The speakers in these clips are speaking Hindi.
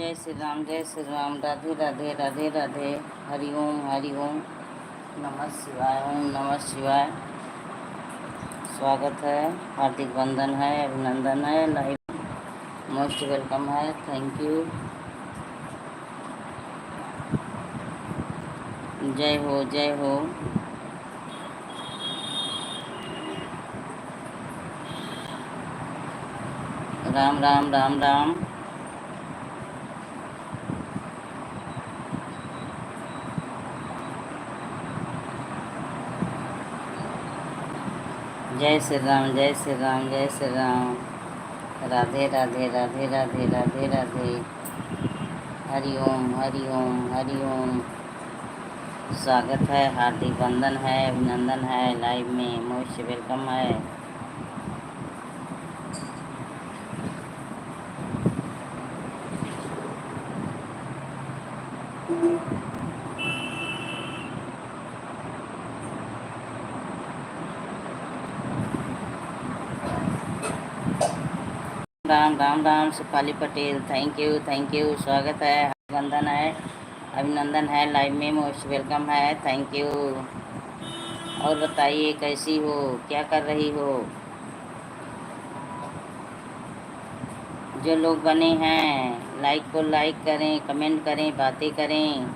जय श्री राम, राधे राधे, राधे राधे, हरि ओम, नमः शिवाय, ओम नमः शिवाय। स्वागत है, हार्दिक वंदन है, अभिनंदन है, लाइव मोस्ट वेलकम है, थैंक यू। जय हो, जय हो। राम राम राम राम। जय श्री राम, जय श्री राम, जय श्री राम, राधे राधे, राधे राधे, राधे राधे, हरि ओम, हरि ओम, हरि ओम। स्वागत है, हार्दिक वंदन है, अभिनंदन है, लाइव में मोस्ट वेलकम है। राम राम राम, सुपाली पटेल, थैंक यू, स्वागत है, वंदन है, अभिनंदन है, लाइव में मोस्ट वेलकम है, थैंक यू। और बताइए कैसी हो, क्या कर रही हो? जो लोग बने हैं लाइक को लाइक करें, कमेंट करें, बातें करें।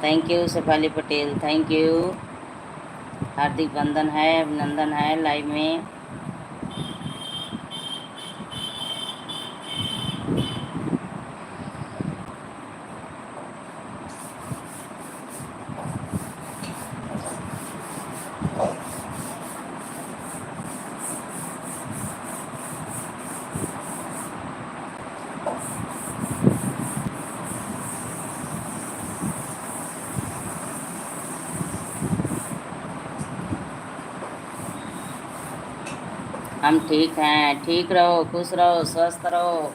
Thank you Supali Patel, thank you. हार्दिक वंदन है, अभिनंदन है, लाइव में। हम ठीक हैं, ठीक रहो, खुश रहो, स्वस्थ रहो,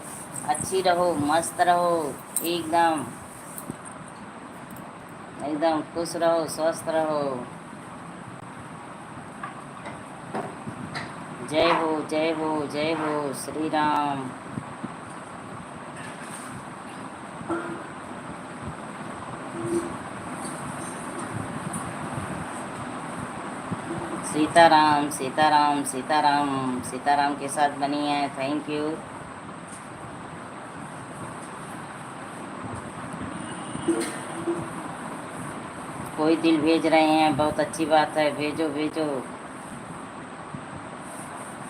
अच्छी रहो, मस्त रहो, एकदम एकदम खुश रहो, स्वस्थ रहो। जय हो, जय हो, जय हो श्री राम। सीताराम, सीताराम, सीताराम, सीताराम के साथ बनी है, थैंक यू। कोई दिल भेज रहे हैं, बहुत अच्छी बात है, भेजो भेजो,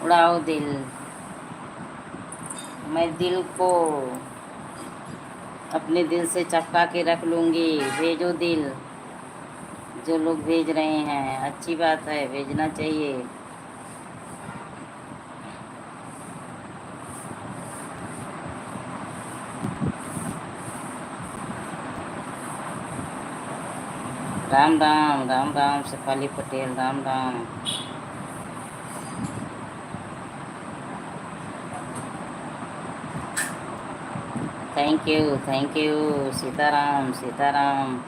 उड़ाओ दिल। मैं दिल को अपने दिल से चपका के रख लूँगी, भेजो दिल। जो लोग भेज रहे हैं अच्छी बात है, भेजना चाहिए। राम राम, राम राम, शेफाली पटेल, राम राम। Thank you, Sitaram, Sitaram.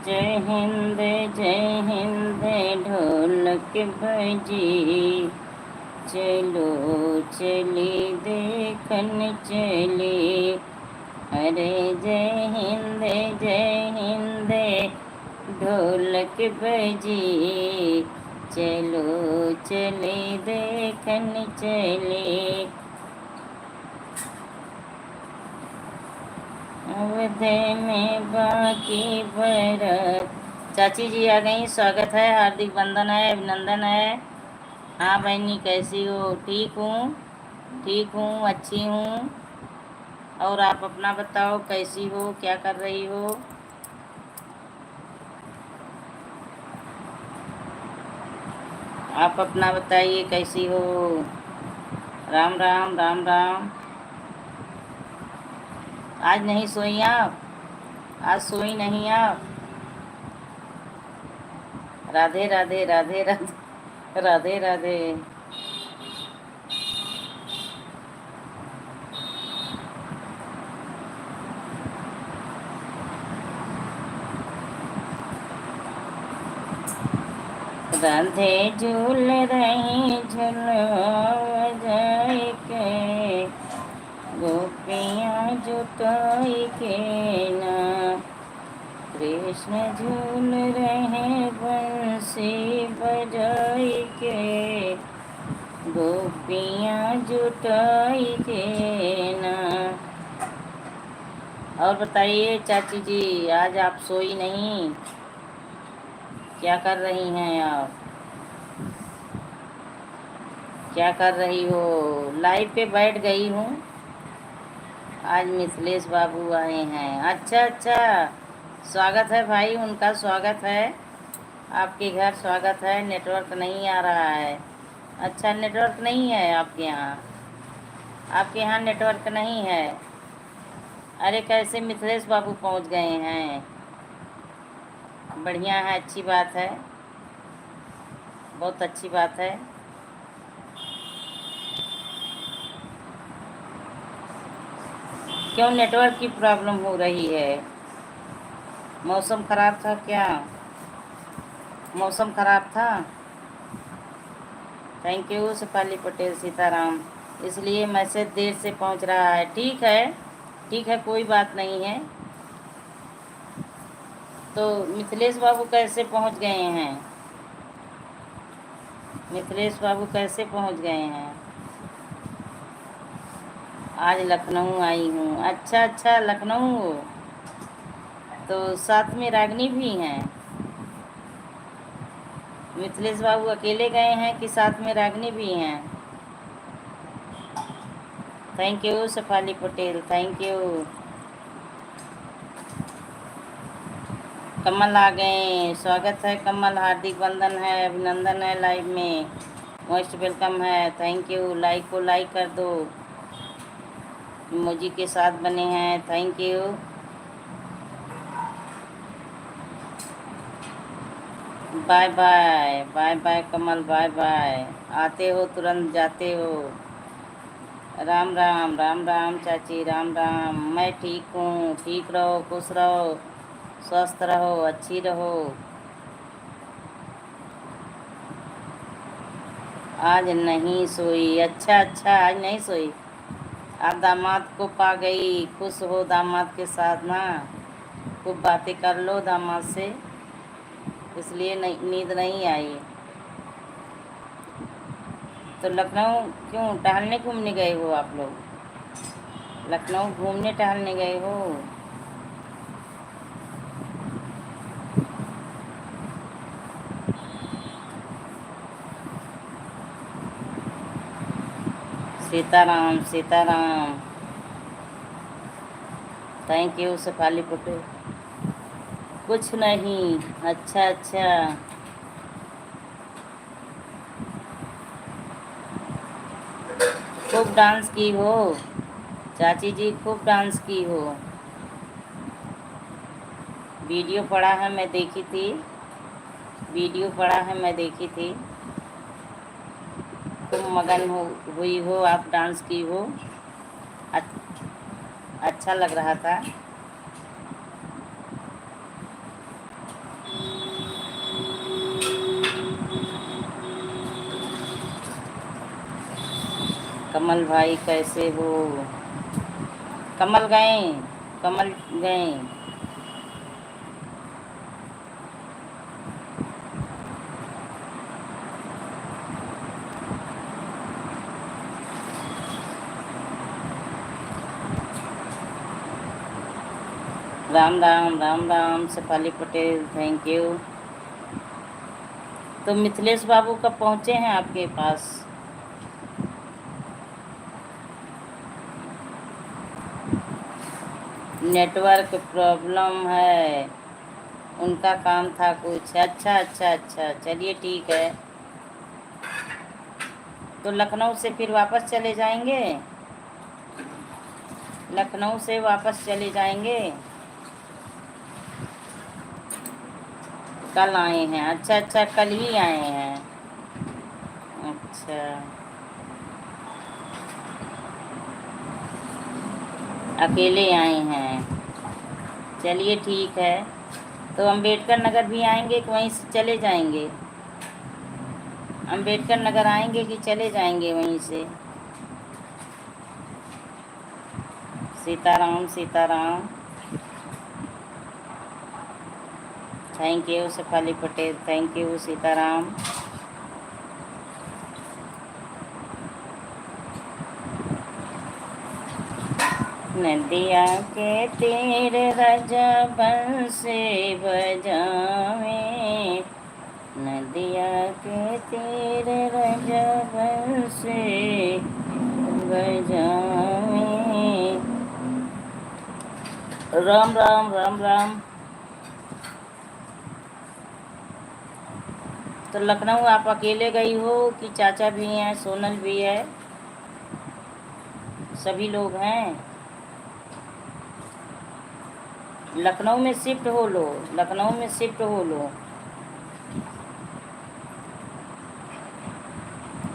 जय हिंद, जय हिंद, ढोलक बजी, चलो चली देखन चली। अरे जय हिंद, ढोलक बजी, चलो चले देखन चले। अवधे में बाकी बरत। चाची जी आ गई, स्वागत है, हार्दिक वंदन है, अभिनंदन है। हाँ बहनी, कैसी हो? ठीक हूँ, अच्छी हूँ। और आप अपना बताओ, कैसी हो, क्या कर रही हो? आप अपना बताइए, कैसी हो? राम राम, राम राम। आज नहीं सोई आप? आज सोई नहीं आप? राधे राधे, राधे राधे, राधे राधे। राधे झूल रही झुलवा जाए के, गोपियाँ जुटाई के ना। कृष्ण झूल रहे बंसी बजाई के, गोपियाँ जुटाई के ना। और बताइए चाची जी, आज आप सोई नहीं? क्या कर रही हैं आप? क्या कर रही हो? लाइव पे बैठ गई हूँ। आज मिथिलेश बाबू आए हैं। अच्छा अच्छा, स्वागत है भाई, उनका स्वागत है आपके घर, स्वागत है। नेटवर्क नहीं आ रहा है। अच्छा, नेटवर्क नहीं है आपके यहाँ? आपके यहाँ नेटवर्क नहीं है? अरे कैसे मिथिलेश बाबू पहुँच गए हैं? बढ़िया है, अच्छी बात है, बहुत अच्छी बात है। क्यों नेटवर्क की प्रॉब्लम हो रही है? मौसम ख़राब था क्या? मौसम ख़राब था? Thank you Shefali Patel, Sitaram. इसलिए मैसेज देर से पहुंच रहा है। ठीक है, ठीक है, कोई बात नहीं है। तो मिथिलेश बाबू कैसे पहुंच गए हैं? मिथिलेश बाबू कैसे पहुंच गए हैं? आज लखनऊ आई हूँ। अच्छा अच्छा, लखनऊ। तो साथ में रागनी भी हैं? मिथिलेश बाबू अकेले गए हैं कि साथ में रागनी भी हैं? Thank you Shefali Patel, thank you. Kamal आ गए, स्वागत है कमल, हार्दिक वंदन है, अभिनंदन है, लाइव में मोस्ट वेलकम है। Thank you. लाइक को लाइक कर दो, इमोजी के साथ बने हैं। Thank you. Bye bye, bye bye Kamal, bye bye. आते हो तुरंत जाते हो। राम राम, राम राम चाची, राम राम। मैं ठीक हूँ। ठीक रहो, खुश रहो, स्वस्थ रहो, अच्छी रहो। आज नहीं सोई? अच्छा अच्छा, आज नहीं सोई। आप दामाद को पा गई, खुश हो दामाद के साथ ना, खूब बातें कर लो दामाद से, इसलिए नींद नहीं आई। तो लखनऊ क्यों टहलने घूमने गए हो आप लोग? लखनऊ घूमने टहलने गए हो? सीताराम सीताराम। Thank you Shefali Patel. कुछ नहीं। अच्छा अच्छा, खूब डांस की हो चाची जी, खूब डांस की हो। वीडियो पड़ा है, मैं देखी थी, वीडियो पड़ा है, मैं देखी थी। तुम मगन हुई हो, आप डांस की हो, अच्छा लग रहा था। कमल भाई कैसे हो? कमल गए, कमल गए। Ram Ram, Ram Ram Shefali Patel, thank you. तो मिथिलेश बाबू कब पहुँचे हैं आपके पास? नेटवर्क प्रॉब्लम है, उनका काम था कुछ। अच्छा अच्छा अच्छा, चलिए ठीक है। तो लखनऊ से फिर वापस चले जाएंगे? लखनऊ से वापस चले जाएंगे? कल आए हैं? अच्छा अच्छा, कल ही आए हैं। अच्छा, अकेले आए हैं। चलिए ठीक है। तो अम्बेडकर नगर भी आएंगे कि वहीं से चले जाएंगे? अम्बेडकर नगर आएंगे कि चले जाएंगे वहीं से? Sitaram Sitaram. Thank you Shefali Patel, thank you Sitaram. नदिया के तीर राजा बंसी बजावे, नदिया के तीर राजा बंसी बजावे। राम राम राम राम। तो लखनऊ आप अकेले गई हो कि चाचा भी हैं, सोनल भी है, सभी लोग हैं? लखनऊ में शिफ्ट हो लो, लखनऊ में शिफ्ट हो लो,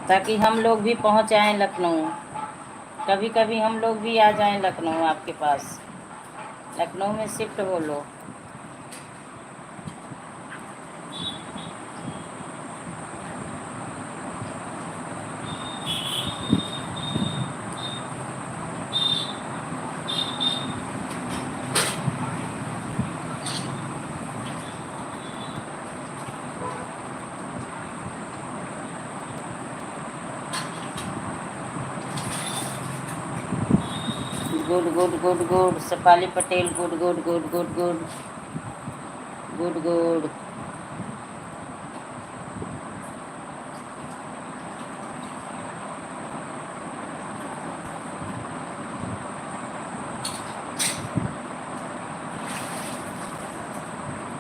ताकि हम लोग भी पहुंच आएं लखनऊ। कभी कभी हम लोग भी आ जाएं लखनऊ आपके पास। लखनऊ में शिफ्ट हो लो। Good good good good Shefali Patel, good good good good good good good.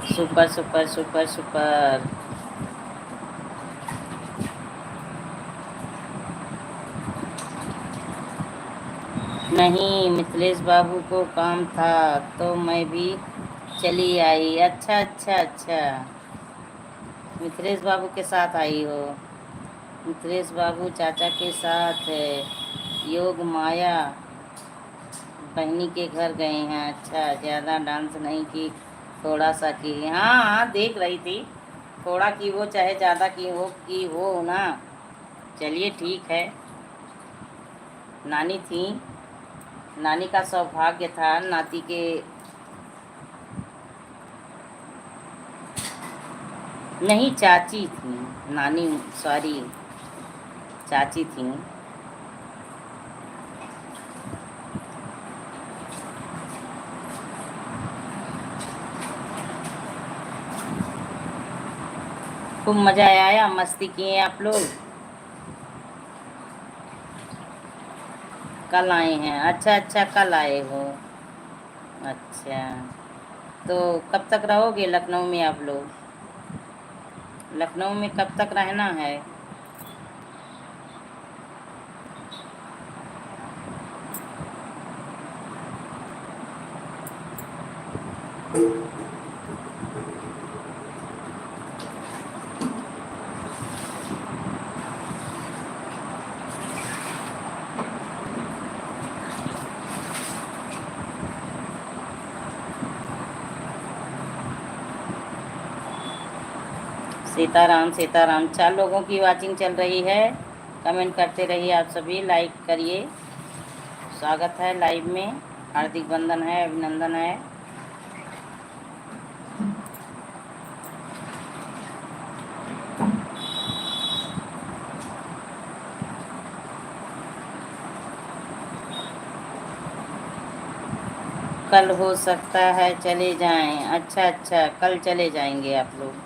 Super super super super. नहीं, मिथिलेश बाबू को काम था तो मैं भी चली आई। अच्छा अच्छा अच्छा, मिथिलेश बाबू के साथ आई हो? मिथिलेश बाबू चाचा के साथ है, योग माया बहनी के घर गए हैं। अच्छा, ज़्यादा डांस नहीं की, थोड़ा सा की। हाँ हाँ देख रही थी, थोड़ा की वो चाहे ज़्यादा की हो ना। चलिए ठीक है। नानी थी, नानी का सौभाग्य था नाती के। नहीं चाची थी, नानी सॉरी, चाची थी। खूब मज़ा आया, मस्ती किए आप लोग? कल आए हैं? अच्छा अच्छा, कल आए हो। अच्छा, तो कब तक रहोगे लखनऊ में आप लोग? लखनऊ में कब तक रहना है? सीताराम सीताराम। 4 लोगों की वाचिंग चल रही है, कमेंट करते रहिए आप सभी, लाइक करिए। स्वागत है लाइव में, हार्दिक वंदन है, अभिनंदन है। कल हो सकता है चले जाएं। अच्छा अच्छा, कल चले जाएंगे आप लोग।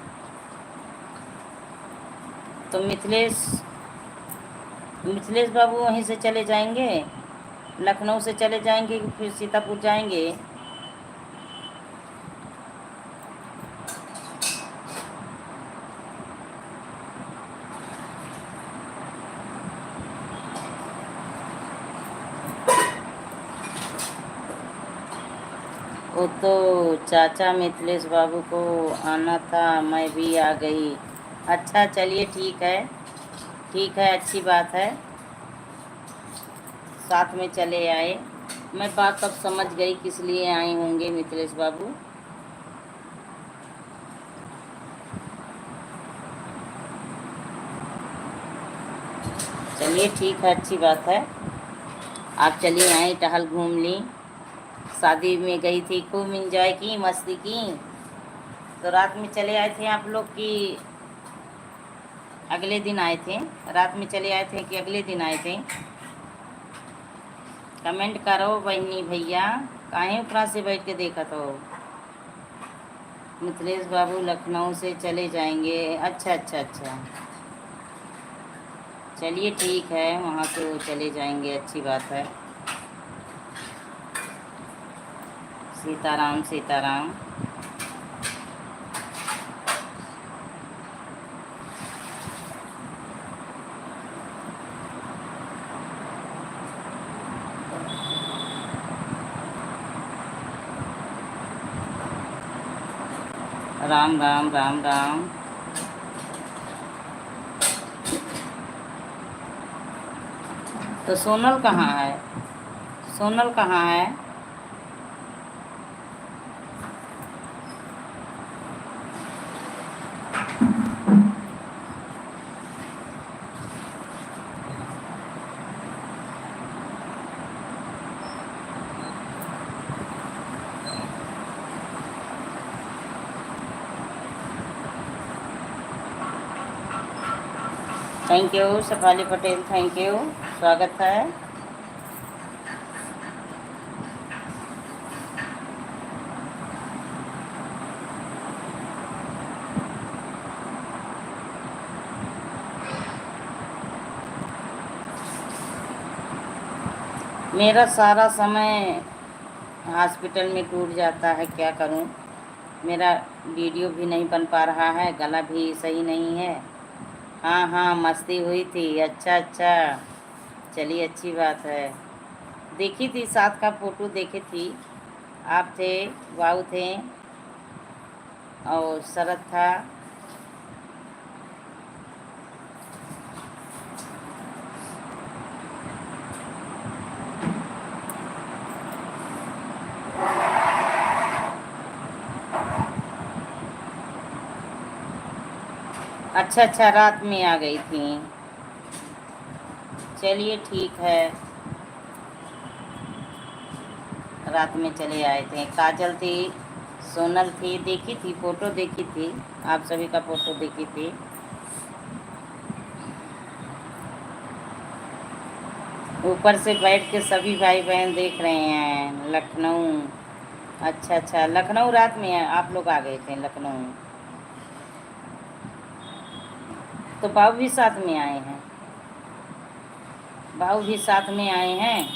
तो मिथिलेश बाबू वहीं से चले जाएंगे, लखनऊ से चले जाएंगे कि फिर सीतापुर जाएंगे? वो तो चाचा मिथिलेश बाबू को आना था, मैं भी आ गई। अच्छा चलिए ठीक है, ठीक है, अच्छी बात है, साथ में चले आए। मैं बात अब समझ गई किस लिए आए होंगे मिथिलेश बाबू। चलिए ठीक है, अच्छी बात है। आप चली आई, टहल घूम ली, शादी में गई थी, खूब इंजॉय की, मस्ती की। तो रात में चले आए थे आप लोग कि अगले दिन आए थे? रात में चले आए थे कि अगले दिन आए थे? कमेंट करो बहनी भैया, काहे ऊपरा से बैठ के देखा तो। मिथिलेश बाबू लखनऊ से चले जाएंगे। अच्छा अच्छा अच्छा, चलिए ठीक है, वहाँ से वो चले जाएंगे, अच्छी बात है। सीताराम सीताराम। राम राम राम राम। तो सोनल कहाँ है? सोनल कहाँ है? Thank you Shefali Patel, thank you, स्वागत है। मेरा सारा समय हॉस्पिटल में टूट जाता है, क्या करूं? मेरा वीडियो भी नहीं बन पा रहा है, गला भी सही नहीं है। हाँ हाँ, मस्ती हुई थी, अच्छा अच्छा, चलिए अच्छी बात है। देखी थी, साथ का फोटो देखी थी, आप थे, वाऊ थे और शरद था। अच्छा अच्छा, रात में आ गई थी, चलिए ठीक है, रात में चले आए थे। काजल थी, सोनल थी, देखी थी, फोटो देखी थी, आप सभी का फोटो देखी थी। ऊपर से बैठ के सभी भाई बहन देख रहे हैं, लखनऊ। अच्छा अच्छा, लखनऊ रात में आप लोग आ गए थे लखनऊ? तो बाबू भी साथ में आए हैं? बाबू भी साथ में आए हैं?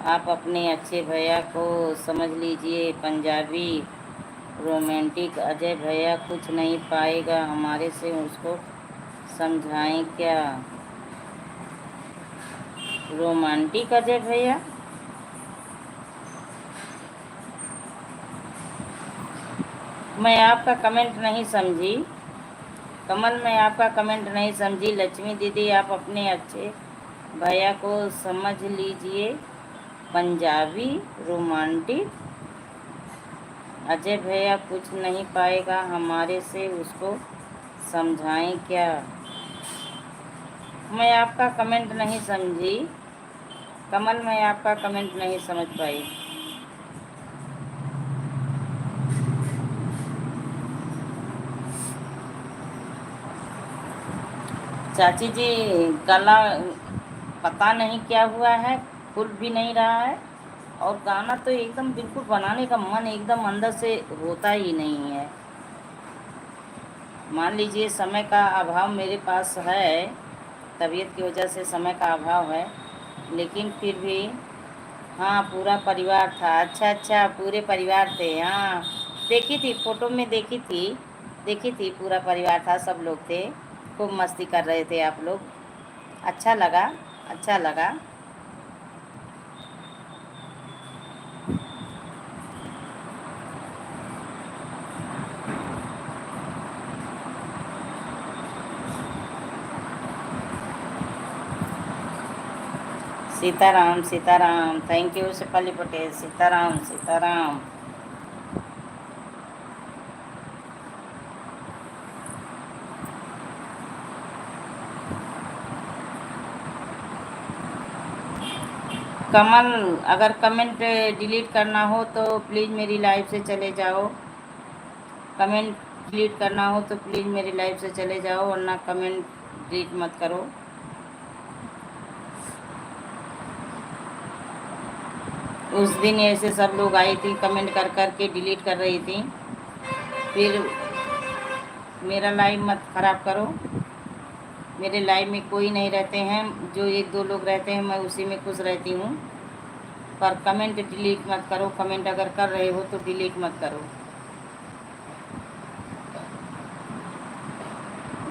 आप अपने अच्छे भैया को समझ लीजिए, पंजाबी रोमांटिक अजय भैया कुछ नहीं पाएगा हमारे से, उसको समझाएं क्या? रोमांटिक अजय भैया? मैं आपका कमेंट नहीं समझी कमल, मैं आपका कमेंट नहीं समझी। लक्ष्मी दीदी, आप अपने अच्छे भैया को समझ लीजिए, पंजाबी रोमांटिक अजय भैया कुछ नहीं पाएगा हमारे से, उसको समझाएं क्या? मैं आपका कमेंट नहीं समझी कमल, मैं आपका कमेंट नहीं समझ पाई। चाची जी, गला पता नहीं क्या हुआ है, खुल भी नहीं रहा है, और गाना तो एकदम बिल्कुल बनाने का मन एकदम अंदर से होता ही नहीं है। मान लीजिए समय का अभाव मेरे पास है, तबीयत की वजह से समय का अभाव है, लेकिन फिर भी। हाँ, पूरा परिवार था। अच्छा अच्छा, पूरे परिवार थे, हाँ देखी थी, फोटो में देखी थी, पूरा परिवार था, सब लोग थे, खूब मस्ती कर रहे थे आप लोग, अच्छा लगा, अच्छा लगा। Sitaram Sitaram, thank you Shefali Patel, Sitaram Sitaram. कमल, अगर कमेंट डिलीट करना हो तो प्लीज़ मेरी लाइव से चले जाओ। कमेंट डिलीट करना हो तो प्लीज़ मेरी लाइव से चले जाओ, वरना कमेंट डिलीट मत करो। उस दिन ऐसे सब लोग आई थी, कमेंट कर कर के डिलीट कर रही थी। फिर मेरा लाइव मत ख़राब करो। मेरे लाइव में कोई नहीं रहते हैं, जो एक दो लोग रहते हैं मैं उसी में खुश रहती हूँ। पर कमेंट डिलीट मत करो। कमेंट अगर कर रहे हो तो डिलीट मत करो।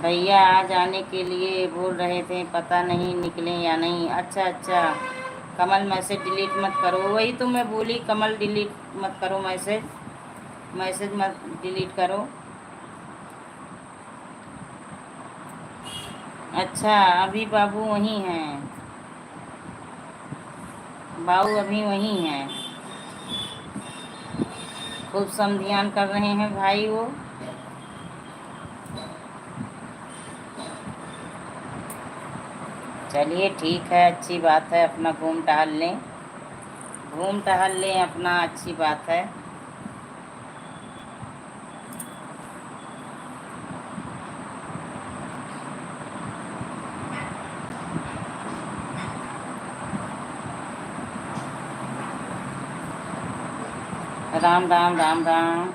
भैया आज आने के लिए बोल रहे थे, पता नहीं निकले या नहीं। अच्छा अच्छा, कमल मैसेज डिलीट मत करो। वही तो मैं बोली, कमल डिलीट मत करो मैसेज। मैसेज मत डिलीट करो। अच्छा, अभी बाबू वहीं हैं। बाबू अभी वहीं हैं, खूब समधियान कर रहे हैं भाई वो। चलिए ठीक है, अच्छी बात है। अपना घूम टहल लें, घूम टहल लें अपना, अच्छी बात है। राम राम राम राम।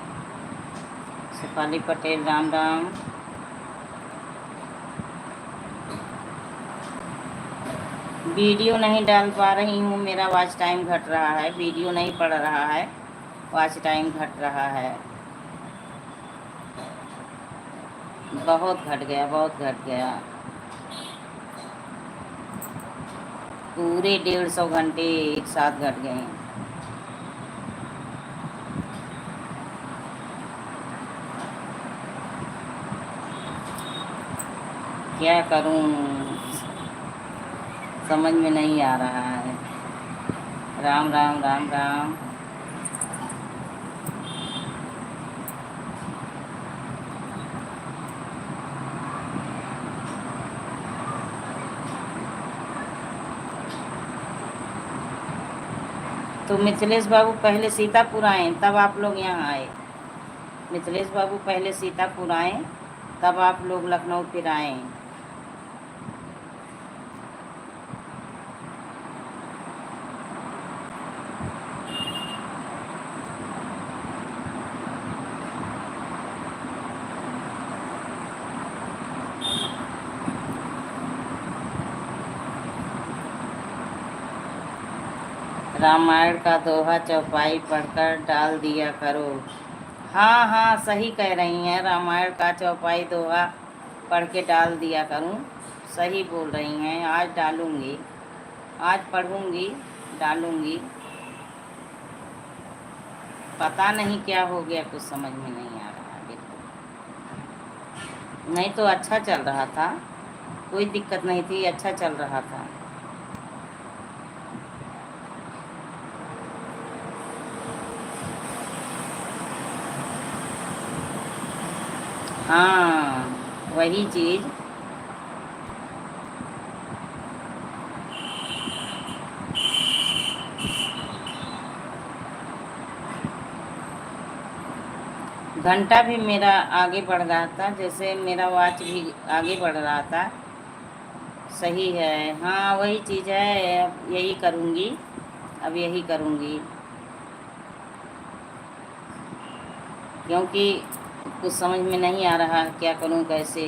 शेफाली पटेल, राम राम। वीडियो नहीं डाल पा रही हूँ, मेरा वॉच टाइम घट रहा है। वीडियो नहीं पड़ रहा है, वॉच टाइम घट रहा है। बहुत घट गया, बहुत घट गया। पूरे 150 घंटे एक साथ घट गए। क्या करूँ, समझ में नहीं आ रहा है। राम राम राम राम। तो मिथिलेश बाबू पहले सीतापुर आए, तब आप लोग यहाँ आए। मिथिलेश बाबू पहले सीतापुर आए, तब आप लोग लखनऊ फिर आए। रामायण का दोहा चौपाई पढ़कर डाल दिया करो। हाँ हाँ, सही कह रही हैं। रामायण का चौपाई दोहा पढ़ के डाल दिया करूँ, सही बोल रही हैं। आज डालूँगी, आज पढ़ूँगी, डालूँगी। पता नहीं क्या हो गया, कुछ समझ में नहीं आ रहा बिल्कुल। नहीं तो अच्छा चल रहा था, कोई दिक्कत नहीं थी, अच्छा चल रहा था। हाँ, वही चीज़। घंटा भी मेरा आगे बढ़ रहा था, जैसे मेरा वॉच भी आगे बढ़ रहा था। सही है, हाँ वही चीज़ है। अब यही करूँगी, अब यही करूँगी, क्योंकि कुछ समझ में नहीं आ रहा क्या करूँ, कैसे।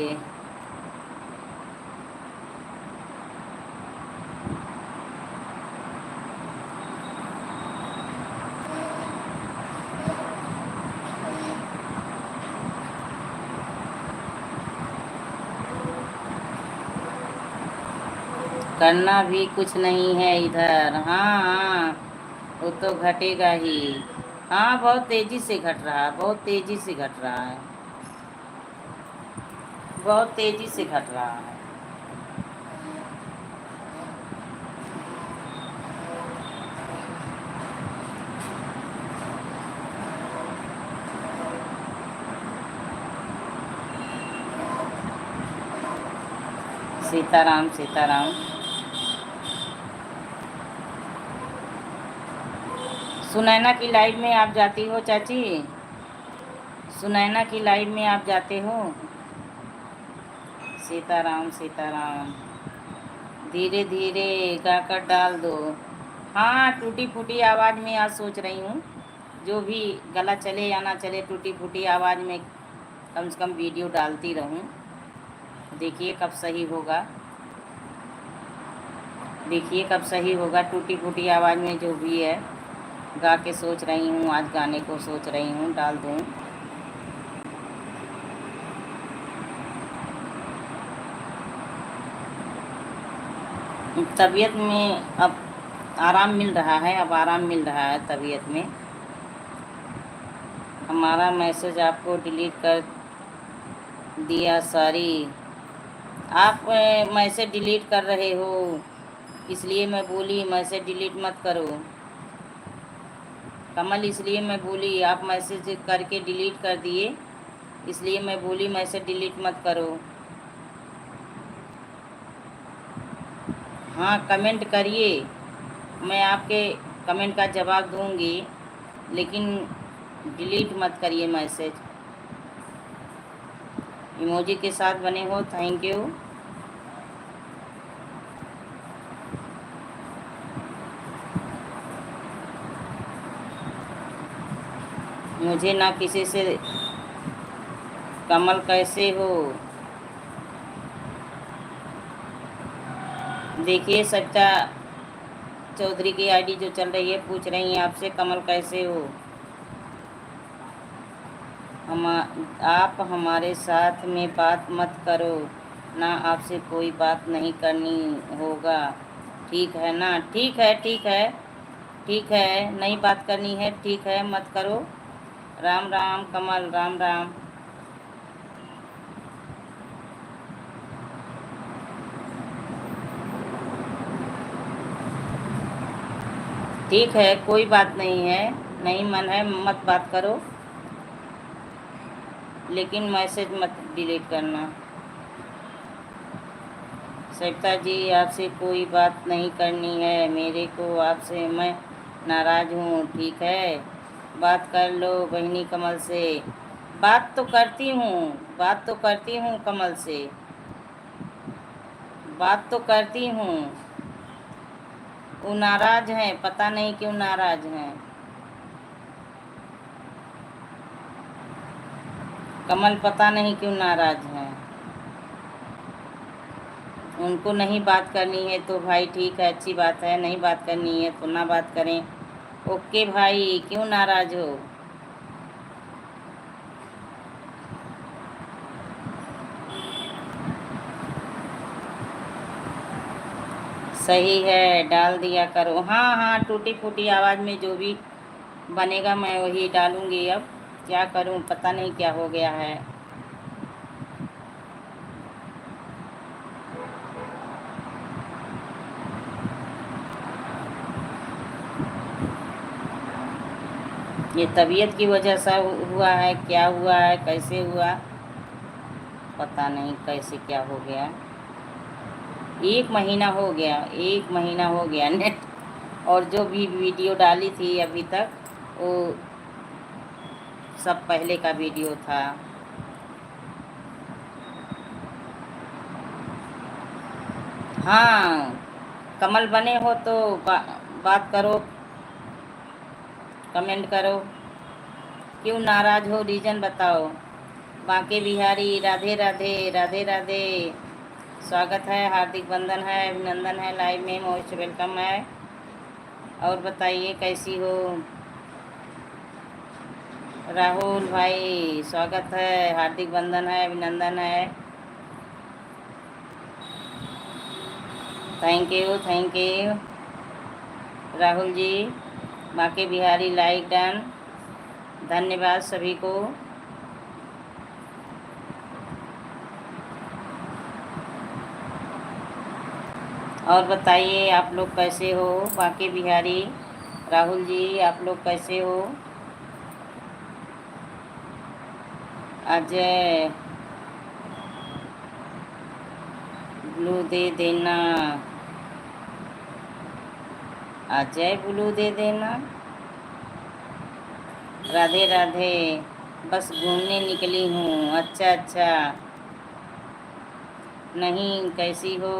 करना भी कुछ नहीं है इधर। हाँ हाँ, वो तो घटेगा ही। हाँ, बहुत तेज़ी से घट रहा है, बहुत तेज़ी से घट रहा है, बहुत तेज़ी से घट रहा है। सीताराम सीताराम। सुनैना की लाइव में आप जाती हो चाची? सुनैना की लाइव में आप जाते हो? सीताराम सीताराम। धीरे धीरे गाकर डाल दो। हाँ, टूटी फूटी आवाज़ में आज सोच रही हूँ, जो भी गला चले या ना चले, टूटी फूटी आवाज़ में कम से कम वीडियो डालती रहूँ। देखिए कब सही होगा, देखिए कब सही होगा। टूटी फूटी आवाज़ में जो भी है गा के सोच रही हूँ, आज गाने को सोच रही हूँ, डाल दूँ। तबीयत में अब आराम मिल रहा है, अब आराम मिल रहा है तबीयत में। हमारा मैसेज आपको डिलीट कर दिया, सॉरी। आप मैसेज डिलीट कर रहे हो, इसलिए मैं बोली मैसेज डिलीट मत करो कमल, इसलिए मैं बोली आप मैसेज करके डिलीट कर दिए, इसलिए मैं बोली मैसेज डिलीट मत करो। हाँ, कमेंट करिए, मैं आपके कमेंट का जवाब दूंगी, लेकिन डिलीट मत करिए मैसेज। इमोजी के साथ बने हो, थैंक यू। मुझे ना किसी से, कमल कैसे हो? देखिए सच्चा चौधरी की आईडी जो चल रही है, पूछ रही हैं आपसे कमल कैसे हो। आप हमारे साथ में बात मत करो ना, आपसे कोई बात नहीं करनी होगा, ठीक है ना? ठीक है, ठीक है, ठीक है, नहीं बात करनी है, ठीक है, मत करो। राम राम कमल, राम राम। ठीक है, कोई बात नहीं है, नहीं मन है मत बात करो, लेकिन मैसेज मत डिलीट करना। सविता जी, आपसे कोई बात नहीं करनी है मेरे को, आपसे मैं नाराज़ हूँ, ठीक है? बात कर लो बहनी कमल से। बात तो करती हूँ, बात तो करती हूँ कमल से, बात तो करती हूँ। वो नाराज़ हैं, पता नहीं क्यों नाराज़ हैं। कमल पता नहीं क्यों नाराज़ हैं। उनको नहीं बात करनी है तो भाई ठीक है, अच्छी बात है, नहीं बात करनी है तो ना बात करें। ओके भाई, क्यों नाराज़ हो? सही है, डाल दिया करो। हाँ हाँ, टूटी फूटी आवाज़ में जो भी बनेगा मैं वही डालूँगी। अब क्या करूँ, पता नहीं क्या हो गया है। ये तबीयत की वजह से हुआ है, क्या हुआ है, कैसे हुआ पता नहीं, कैसे क्या हो गया। 1 महीना हो गया, 1 महीना हो गया नेट, और जो भी वीडियो डाली थी अभी तक वो सब पहले का वीडियो था। हाँ, कमल बने हो तो बात करो, कमेंट करो। क्यों नाराज़ हो, रीज़न बताओ। बांके बिहारी, राधे राधे, राधे राधे। स्वागत है, हार्दिक वंदन है, अभिनंदन है, लाइव में मोस्ट वेलकम है। और बताइए कैसी हो? राहुल भाई स्वागत है, हार्दिक वंदन है, अभिनंदन है, thank you, thank you Rahul ji. Banke Bihari like done, धन्यवाद सभी को। और बताइए आप लोग कैसे हो? बांके बिहारी राहुल जी, आप लोग कैसे हो? अजय ब्लू दे देना, अजय ब्लू दे देना। राधे राधे। बस घूमने निकली हूँ। अच्छा अच्छा। नहीं, कैसी हो?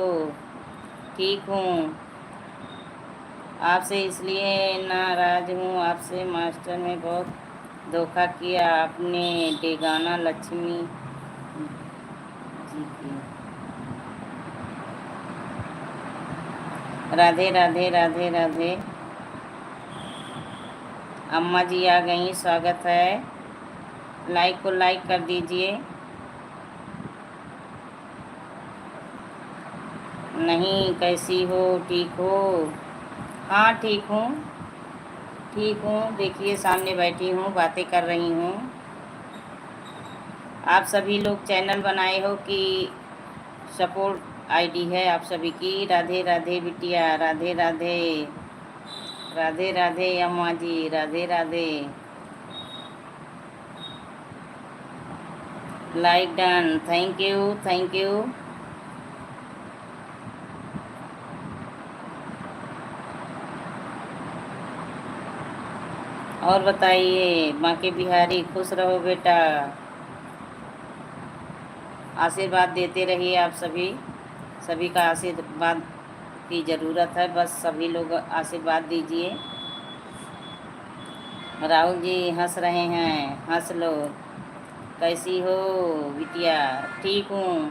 ठीक हूँ। आपसे इसलिए नाराज हूँ, आपसे मास्टर ने बहुत धोखा किया। आपने डेगाना लक्ष्मी जी की। राधे राधे राधे राधे। अम्मा जी आ गई, स्वागत है। लाइक को लाइक कर दीजिए। नहीं, कैसी हो? ठीक हो? हाँ ठीक हूँ, ठीक हूँ। देखिए सामने बैठी हूँ, बातें कर रही हूँ। आप सभी लोग चैनल बनाए हो कि सपोर्ट आईडी है आप सभी की? राधे राधे बिटिया, राधे राधे। राधे राधे अम्मा जी, Radhe Radhe. Like done, thank you thank you. और बताइए, बांके बिहारी खुश रहो बेटा। आशीर्वाद देते रहिए आप सभी। सभी का आशीर्वाद की ज़रूरत है, बस सभी लोग आशीर्वाद दीजिए। राहुल जी हंस रहे हैं, हंस लो। कैसी हो बिटिया? ठीक हूँ,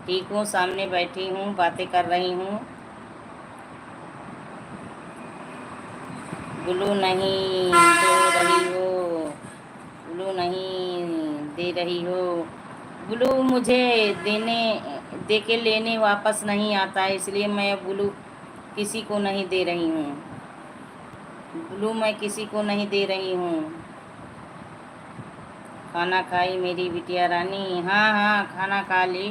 ठीक हूँ। सामने बैठी हूँ, बातें कर रही हूँ। गुलू नहीं दे रही हो, गुलू नहीं दे रही हो। गुलू मुझे देने दे के लेने वापस नहीं आता है, इसलिए मैं अब गुलू किसी को नहीं दे रही हूँ। गुलू मैं किसी को नहीं दे रही हूँ। खाना खाई मेरी बिटिया रानी? हाँ हाँ, खाना खा ली।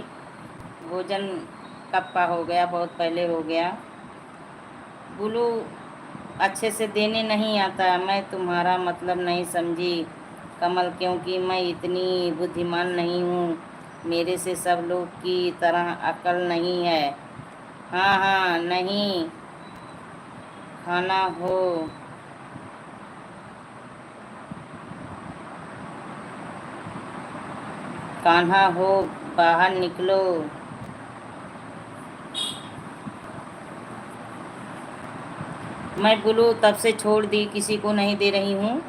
भोजन कब का हो गया, बहुत पहले हो गया। गुलू अच्छे से देने नहीं आता। मैं तुम्हारा मतलब नहीं समझी कमल, क्योंकि मैं इतनी बुद्धिमान नहीं हूँ। मेरे से सब लोग की तरह अकल नहीं है। हाँ हाँ, नहीं खाना हो। कान्हा हो, बाहर निकलो। मैं ब्लू तब से छोड़ दी, किसी को नहीं दे रही हूँ।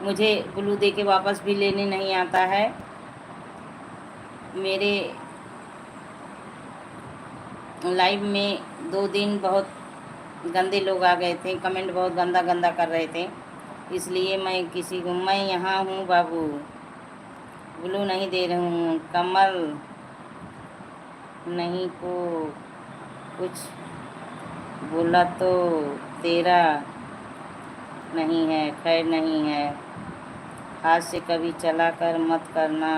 मुझे ब्लू दे के वापस भी लेने नहीं आता है। मेरे लाइव में 2 दिन बहुत गंदे लोग आ गए थे, कमेंट बहुत गंदा गंदा कर रहे थे, इसलिए मैं किसी को, मैं यहाँ हूँ बाबू, ब्लू नहीं दे रही हूँ। कमल नहीं को कुछ बोला तो तेरा नहीं है, खैर नहीं है। हाथ से कभी चला कर मत करना,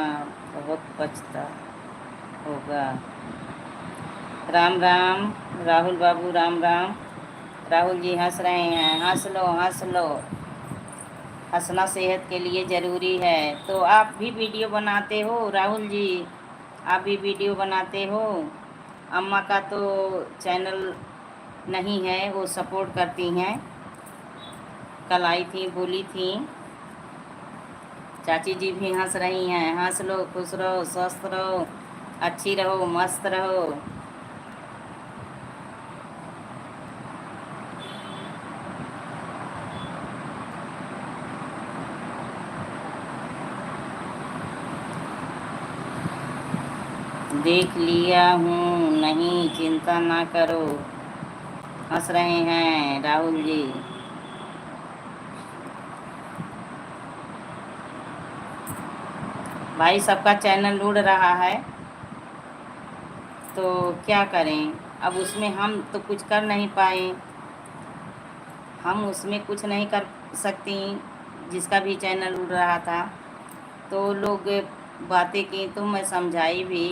बहुत पछता होगा। राम राम राहुल बाबू, राम राम। राहुल जी हंस रहे हैं, हंस लो हंस लो। हंसना सेहत के लिए ज़रूरी है। तो आप भी वीडियो बनाते हो राहुल जी? आप भी वीडियो बनाते हो? अम्मा का तो चैनल नहीं है, वो सपोर्ट करती हैं। कल आई थी, बोली थी। चाची जी भी हंस रही हैं। हंस लो, खुश रहो, स्वस्थ रहो, अच्छी रहो, मस्त रहो। देख लिया हूँ, नहीं चिंता ना करो। हंस रहे हैं राहुल जी। भाई सबका चैनल उड़ रहा है, तो क्या करें? अब उसमें हम तो कुछ कर नहीं पाए, हम उसमें कुछ नहीं कर सकती। जिसका भी चैनल उड़ रहा था तो लोग बातें की, तो मैं समझाई भी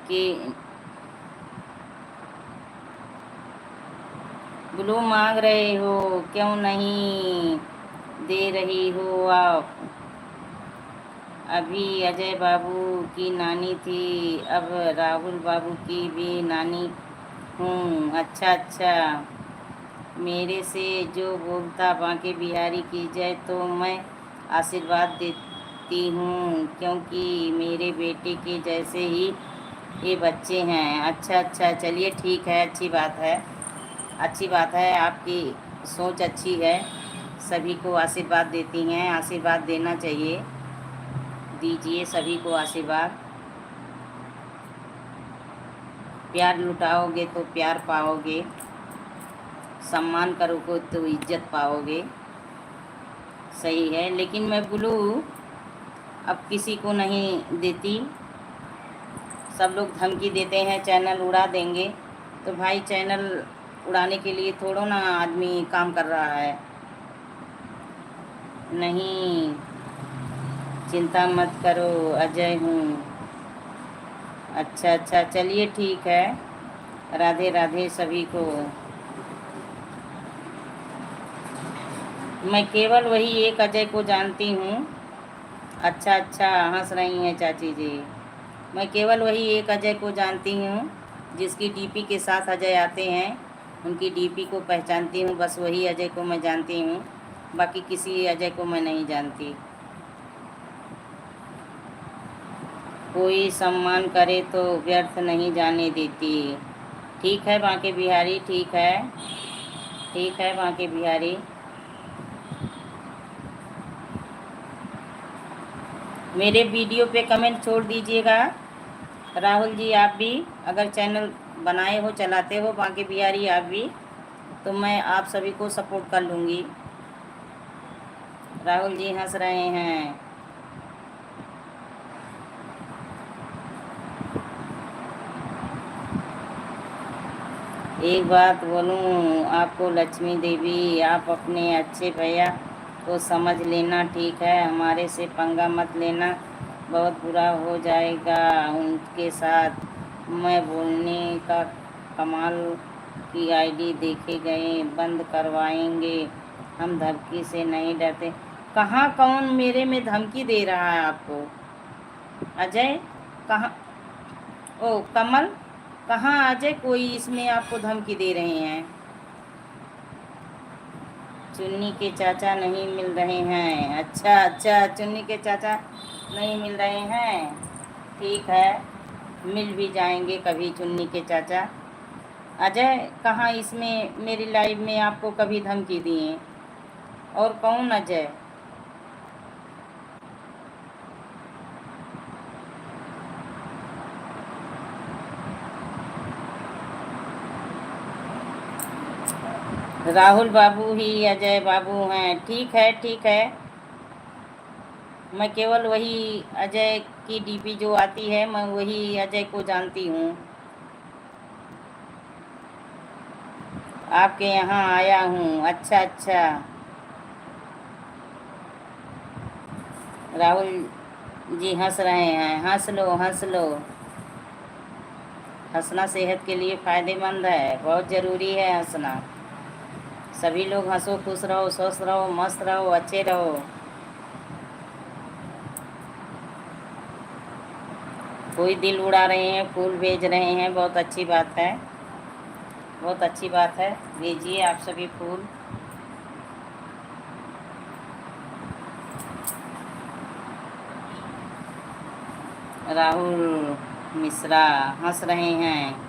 कि ब्लू मांग रहे हो, क्यों नहीं दे रही हो आप? अभी अजय बाबू की नानी थी, अब राहुल बाबू की भी नानी हूँ। अच्छा अच्छा, मेरे से जो बोलता बांके बिहारी की जय, तो मैं आशीर्वाद देती हूँ, क्योंकि मेरे बेटे के जैसे ही ये बच्चे हैं। अच्छा अच्छा, चलिए ठीक है, अच्छी बात है, अच्छी बात है, आपकी सोच अच्छी है, सभी को आशीर्वाद देती हैं, आशीर्वाद देना चाहिए, दीजिए सभी को आशीर्वाद। प्यार लुटाओगे तो प्यार पाओगे, सम्मान करोगे तो इज्जत पाओगे, सही है। लेकिन मैं बोलूँ, अब किसी को नहीं देती, सब लोग धमकी देते हैं चैनल उड़ा देंगे, तो भाई चैनल उड़ाने के लिए थोड़ा ना आदमी काम कर रहा है। नहीं, चिंता मत करो, अजय हूँ। अच्छा अच्छा, चलिए ठीक है, राधे राधे सभी को। मैं केवल वही एक अजय को जानती हूँ। अच्छा अच्छा, हंस रही हैं चाची जी। मैं केवल वही एक अजय को जानती हूँ, जिसकी डीपी के साथ अजय आते हैं, उनकी डीपी को पहचानती हूँ, बस वही अजय को मैं जानती हूँ, बाकी किसी अजय को मैं नहीं जानती। कोई सम्मान करे तो व्यर्थ नहीं जाने देती। ठीक है बांके बिहारी, ठीक है, ठीक है बांके बिहारी। मेरे वीडियो पे कमेंट छोड़ दीजिएगा। राहुल जी आप भी अगर चैनल बनाए हो, चलाते हो बांके बिहारी आप भी, तो मैं आप सभी को सपोर्ट कर लूँगी। राहुल जी हंस रहे हैं। एक बात बोलूं आपको लक्ष्मी देवी, आप अपने अच्छे भैया को समझ लेना, ठीक है, हमारे से पंगा मत लेना, बहुत बुरा हो जाएगा उनके साथ। मैं बोलने का कमाल की आईडी देखे गए, बंद करवाएंगे, हम धमकी से नहीं डरते। कहाँ कौन मेरे में धमकी दे रहा है आपको? अजय कहाँ? ओ कमल कहाँ? अजय कोई इसमें आपको धमकी दे रहे हैं? चुन्नी के चाचा नहीं मिल रहे हैं। अच्छा अच्छा, चुन्नी के चाचा नहीं मिल रहे हैं, ठीक है, मिल भी जाएंगे कभी चुन्नी के चाचा। अजय कहाँ इसमें मेरी लाइव में आपको कभी धमकी दिए? और कौन अजय? राहुल बाबू ही अजय बाबू हैं। ठीक है ठीक है, मैं केवल वही अजय की डीपी जो आती है, मैं वही अजय को जानती हूँ। आपके यहाँ आया हूँ। अच्छा अच्छा, राहुल जी हंस रहे हैं, हंस लो हंस लो। हंसना सेहत के लिए फ़ायदेमंद है, बहुत ज़रूरी है हंसना। सभी लोग हंसो, खुश रहो, स्वस्थ रहो, मस्त रहो, अच्छे रहो। कोई दिल उड़ा रहे हैं, फूल भेज रहे हैं, बहुत अच्छी बात है, बहुत अच्छी बात है, भेजिए आप सभी फूल। राहुल मिश्रा हंस रहे हैं।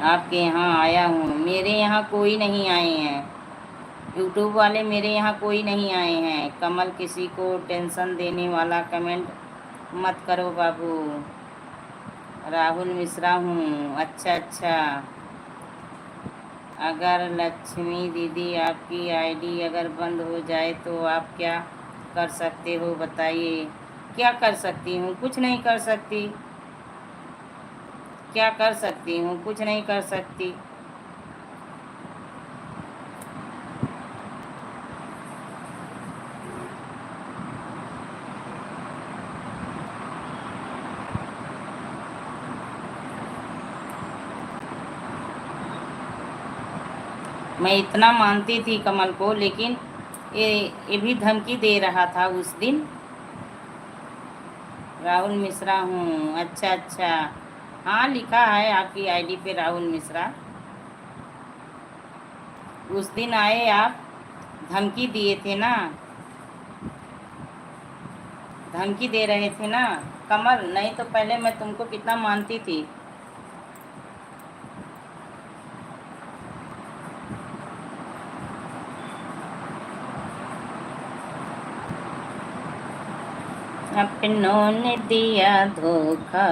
आपके यहाँ आया हूँ। मेरे यहाँ कोई नहीं आए हैं, यूट्यूब वाले मेरे यहाँ कोई नहीं आए हैं। कमल किसी को टेंशन देने वाला कमेंट मत करो बाबू। राहुल मिश्रा हूँ। अच्छा अच्छा, अगर लक्ष्मी दीदी आपकी आईडी अगर बंद हो जाए तो आप क्या कर सकते हो बताइए? क्या कर सकती हूँ? कुछ नहीं कर सकती। क्या कर सकती हूँ? कुछ नहीं कर सकती। मैं इतना मानती थी कमल को, लेकिन ये भी धमकी दे रहा था उस दिन। राहुल मिश्रा हूँ। अच्छा अच्छा, हाँ लिखा है आपकी आईडी पे राहुल मिश्रा। उस दिन आए आप, धमकी दिए थे ना, धमकी दे रहे थे ना कमल, नहीं तो पहले मैं तुमको कितना मानती थी। अपनों ने दिया धोखा,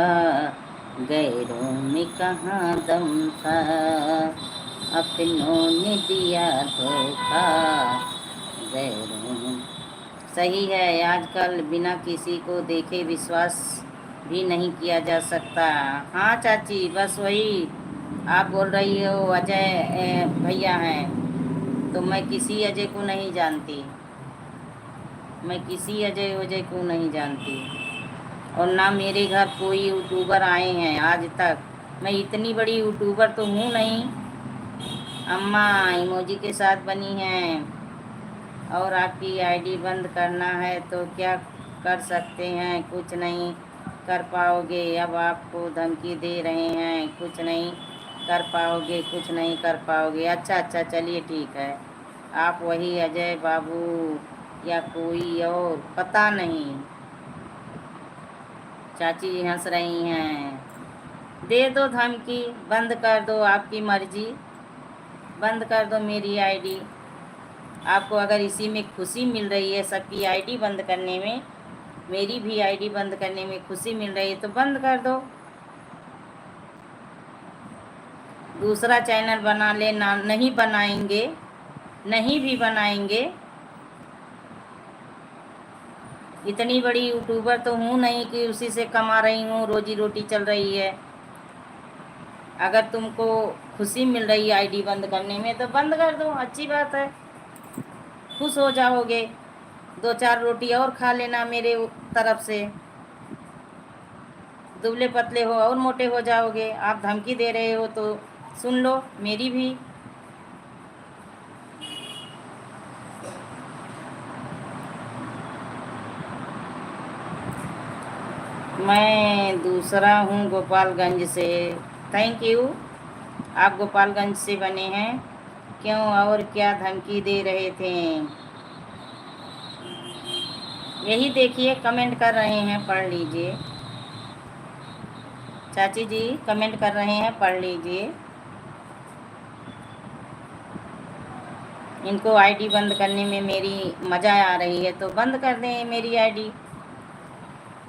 गैरों में कहाँ दम था। अपनों ने दिया धोखा, गैरों में। सही है, आजकल बिना किसी को देखे विश्वास भी नहीं किया जा सकता। हाँ चाची, बस वही आप बोल रही हो अजय भैया हैं, तो मैं किसी अजय को नहीं जानती, मैं किसी अजय वजय को नहीं जानती। और ना मेरे घर कोई यूट्यूबर आए हैं आज तक। मैं इतनी बड़ी यूट्यूबर तो हूँ नहीं। अम्मा इमोजी के साथ बनी हैं। और आपकी आईडी बंद करना है तो क्या कर सकते हैं? कुछ नहीं कर पाओगे। अब आपको धमकी दे रहे हैं, कुछ नहीं कर पाओगे, कुछ नहीं कर पाओगे। अच्छा अच्छा, चलिए ठीक है। आप वही अजय बाबू या कोई और, पता नहीं। चाची हंस रही हैं। दे दो धमकी, बंद कर दो, आपकी मर्जी, बंद कर दो मेरी आईडी। आपको अगर इसी में खुशी मिल रही है, सबकी आईडी बंद करने में, मेरी भी आईडी बंद करने में खुशी मिल रही है, तो बंद कर दो। दूसरा चैनल बना लेना। नहीं बनाएंगे, नहीं भी बनाएंगे। इतनी बड़ी यूट्यूबर तो हूँ नहीं कि उसी से कमा रही हूँ, रोजी रोटी चल रही है। अगर तुमको खुशी मिल रही है आईडी बंद करने में तो बंद कर दो, अच्छी बात है, खुश हो जाओगे। 2-4 रोटी और खा लेना मेरे तरफ से, दुबले पतले हो और मोटे हो जाओगे। आप धमकी दे रहे हो तो सुन लो मेरी भी। मैं दूसरा हूँ गोपालगंज से। Thank you. आप गोपालगंज से बने हैं। क्यों और क्या धमकी दे रहे थे? यही देखिए, कमेंट कर रहे हैं, पढ़ लीजिए। चाची जी कमेंट कर रहे हैं, पढ़ लीजिए। इनको आईडी बंद करने में मेरी मज़ा आ रही है तो बंद कर दें मेरी आईडी।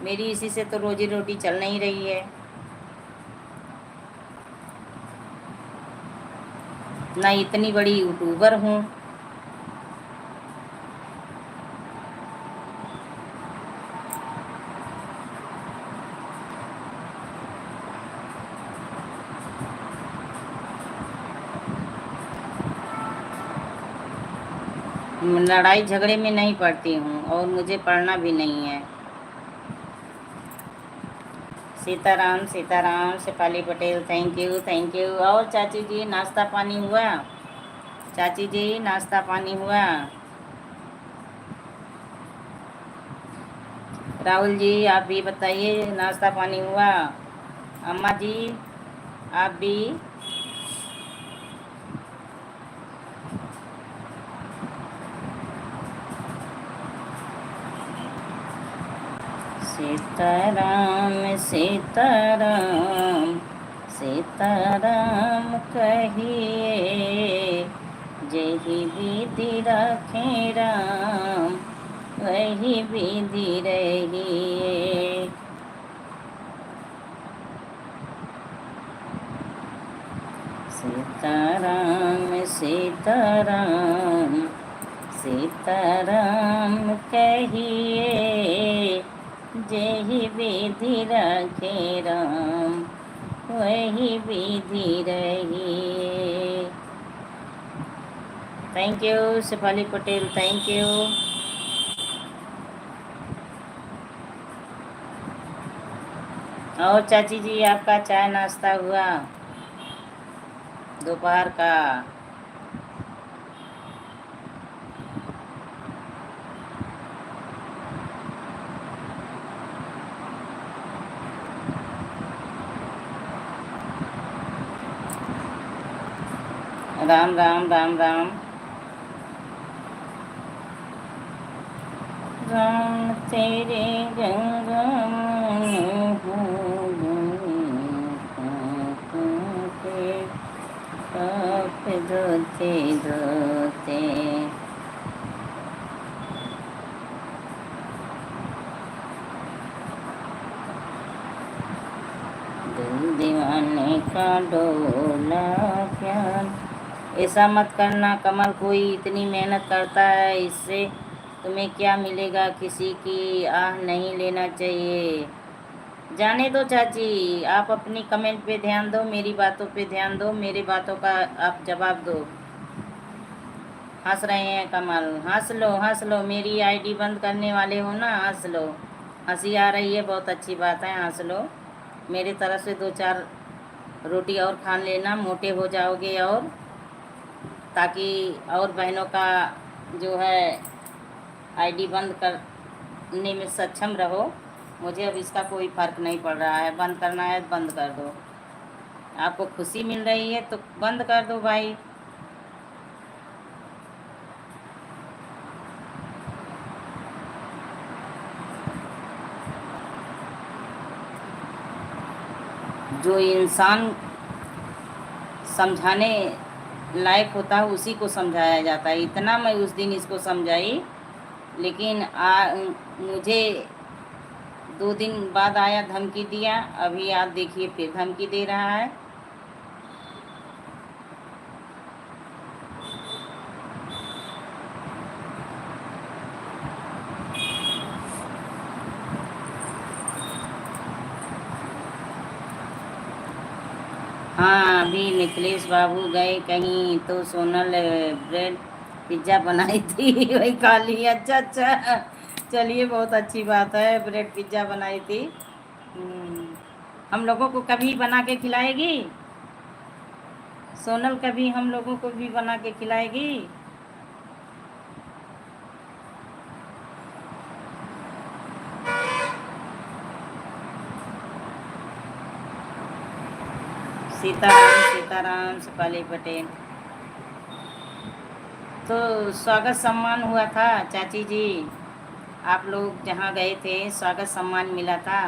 मेरी इसी से तो रोजी रोटी चल नहीं रही है। ना इतनी बड़ी यूट्यूबर हूँ। लड़ाई झगड़े में नहीं पढ़ती हूँ और मुझे पढ़ना भी नहीं है। Sitaram Sitaram, Shefali Patel, thank you thank you. और चाची जी नाश्ता पानी हुआ? चाची जी नाश्ता पानी हुआ? राहुल जी आप भी बताइए, नाश्ता पानी हुआ? अम्मा जी आप भी? सीताराम सीताराम, सीताराम कहिए, जही विधि रखे राम, वही विधि रहिए। सीताराम सीताराम, सीताराम कहिए, जही विधि रखे राम, वही विधि रहिए। Thank you Shefali Patel, thank you. और चाची जी आपका चाय नाश्ता हुआ दोपहर का? राम राम राम राम राम तेरे गंगा धोते धोते दिल दीवाने का डोला प्यार। ऐसा मत करना कमल, कोई इतनी मेहनत करता है, इससे तुम्हें क्या मिलेगा? किसी की आह नहीं लेना चाहिए। जाने दो चाची, आप अपनी कमेंट पे ध्यान दो, मेरी बातों पे ध्यान दो, मेरी बातों का आप जवाब दो। हंस रहे हैं कमल, हंस लो, मेरी आईडी बंद करने वाले हो ना, हंस लो। हंसी आ रही है, बहुत अच्छी बात है, हंस लो। मेरी तरफ से 2-4 रोटी और खा लेना, मोटे हो जाओगे, और ताकि और बहनों का जो है आईडी बंद करने में सक्षम रहो। मुझे अब इसका कोई फ़र्क नहीं पड़ रहा है, बंद करना है बंद कर दो। आपको खुशी मिल रही है तो बंद कर दो भाई। जो इंसान समझाने लायक होता है उसी को समझाया जाता है। इतना मैं उस दिन इसको समझाई, लेकिन मुझे 2 दिन बाद आया, धमकी दिया। अभी आप देखिए फिर धमकी दे रहा है। हाँ, अभी निखिलेश बाबू गए कहीं तो सोनल ब्रेड पिज्ज़ा बनाई थी वही खा ली। अच्छा अच्छा, चलिए बहुत अच्छी बात है, ब्रेड पिज्ज़ा बनाई थी। हम लोगों को कभी बना के खिलाएगी सोनल? कभी हम लोगों को भी बना के खिलाएगी? सीताराम सीताराम सपाली पटेल। तो स्वागत सम्मान हुआ था चाची जी, आप लोग जहाँ गए थे स्वागत सम्मान मिला था।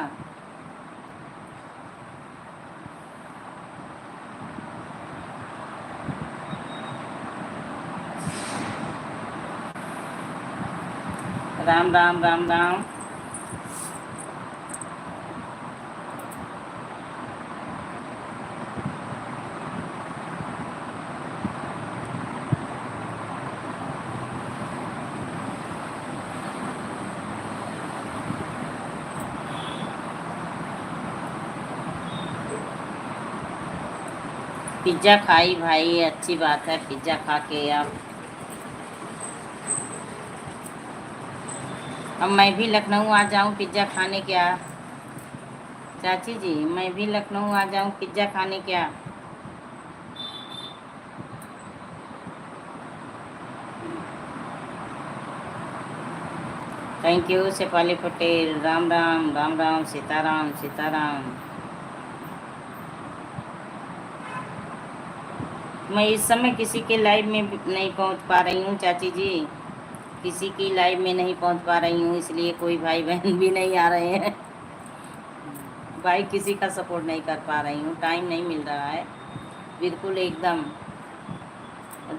राम राम राम राम। पिज्ज़ा खाई भाई, अच्छी बात है, पिज्ज़ा खा के आप। अब मैं भी लखनऊ आ जाऊं पिज्ज़ा खाने क्या चाची जी? मैं भी लखनऊ आ जाऊं पिज्ज़ा खाने क्या? Thank you Shefali Patel. राम राम राम राम, सीताराम सीताराम। मैं इस समय किसी के लाइव में नहीं पहुंच पा रही हूँ चाची जी, किसी की लाइव में नहीं पहुंच पा रही हूँ, इसलिए कोई भाई बहन भी नहीं आ रहे हैं। भाई किसी का सपोर्ट नहीं कर पा रही हूँ, टाइम नहीं मिल रहा है बिल्कुल एकदम।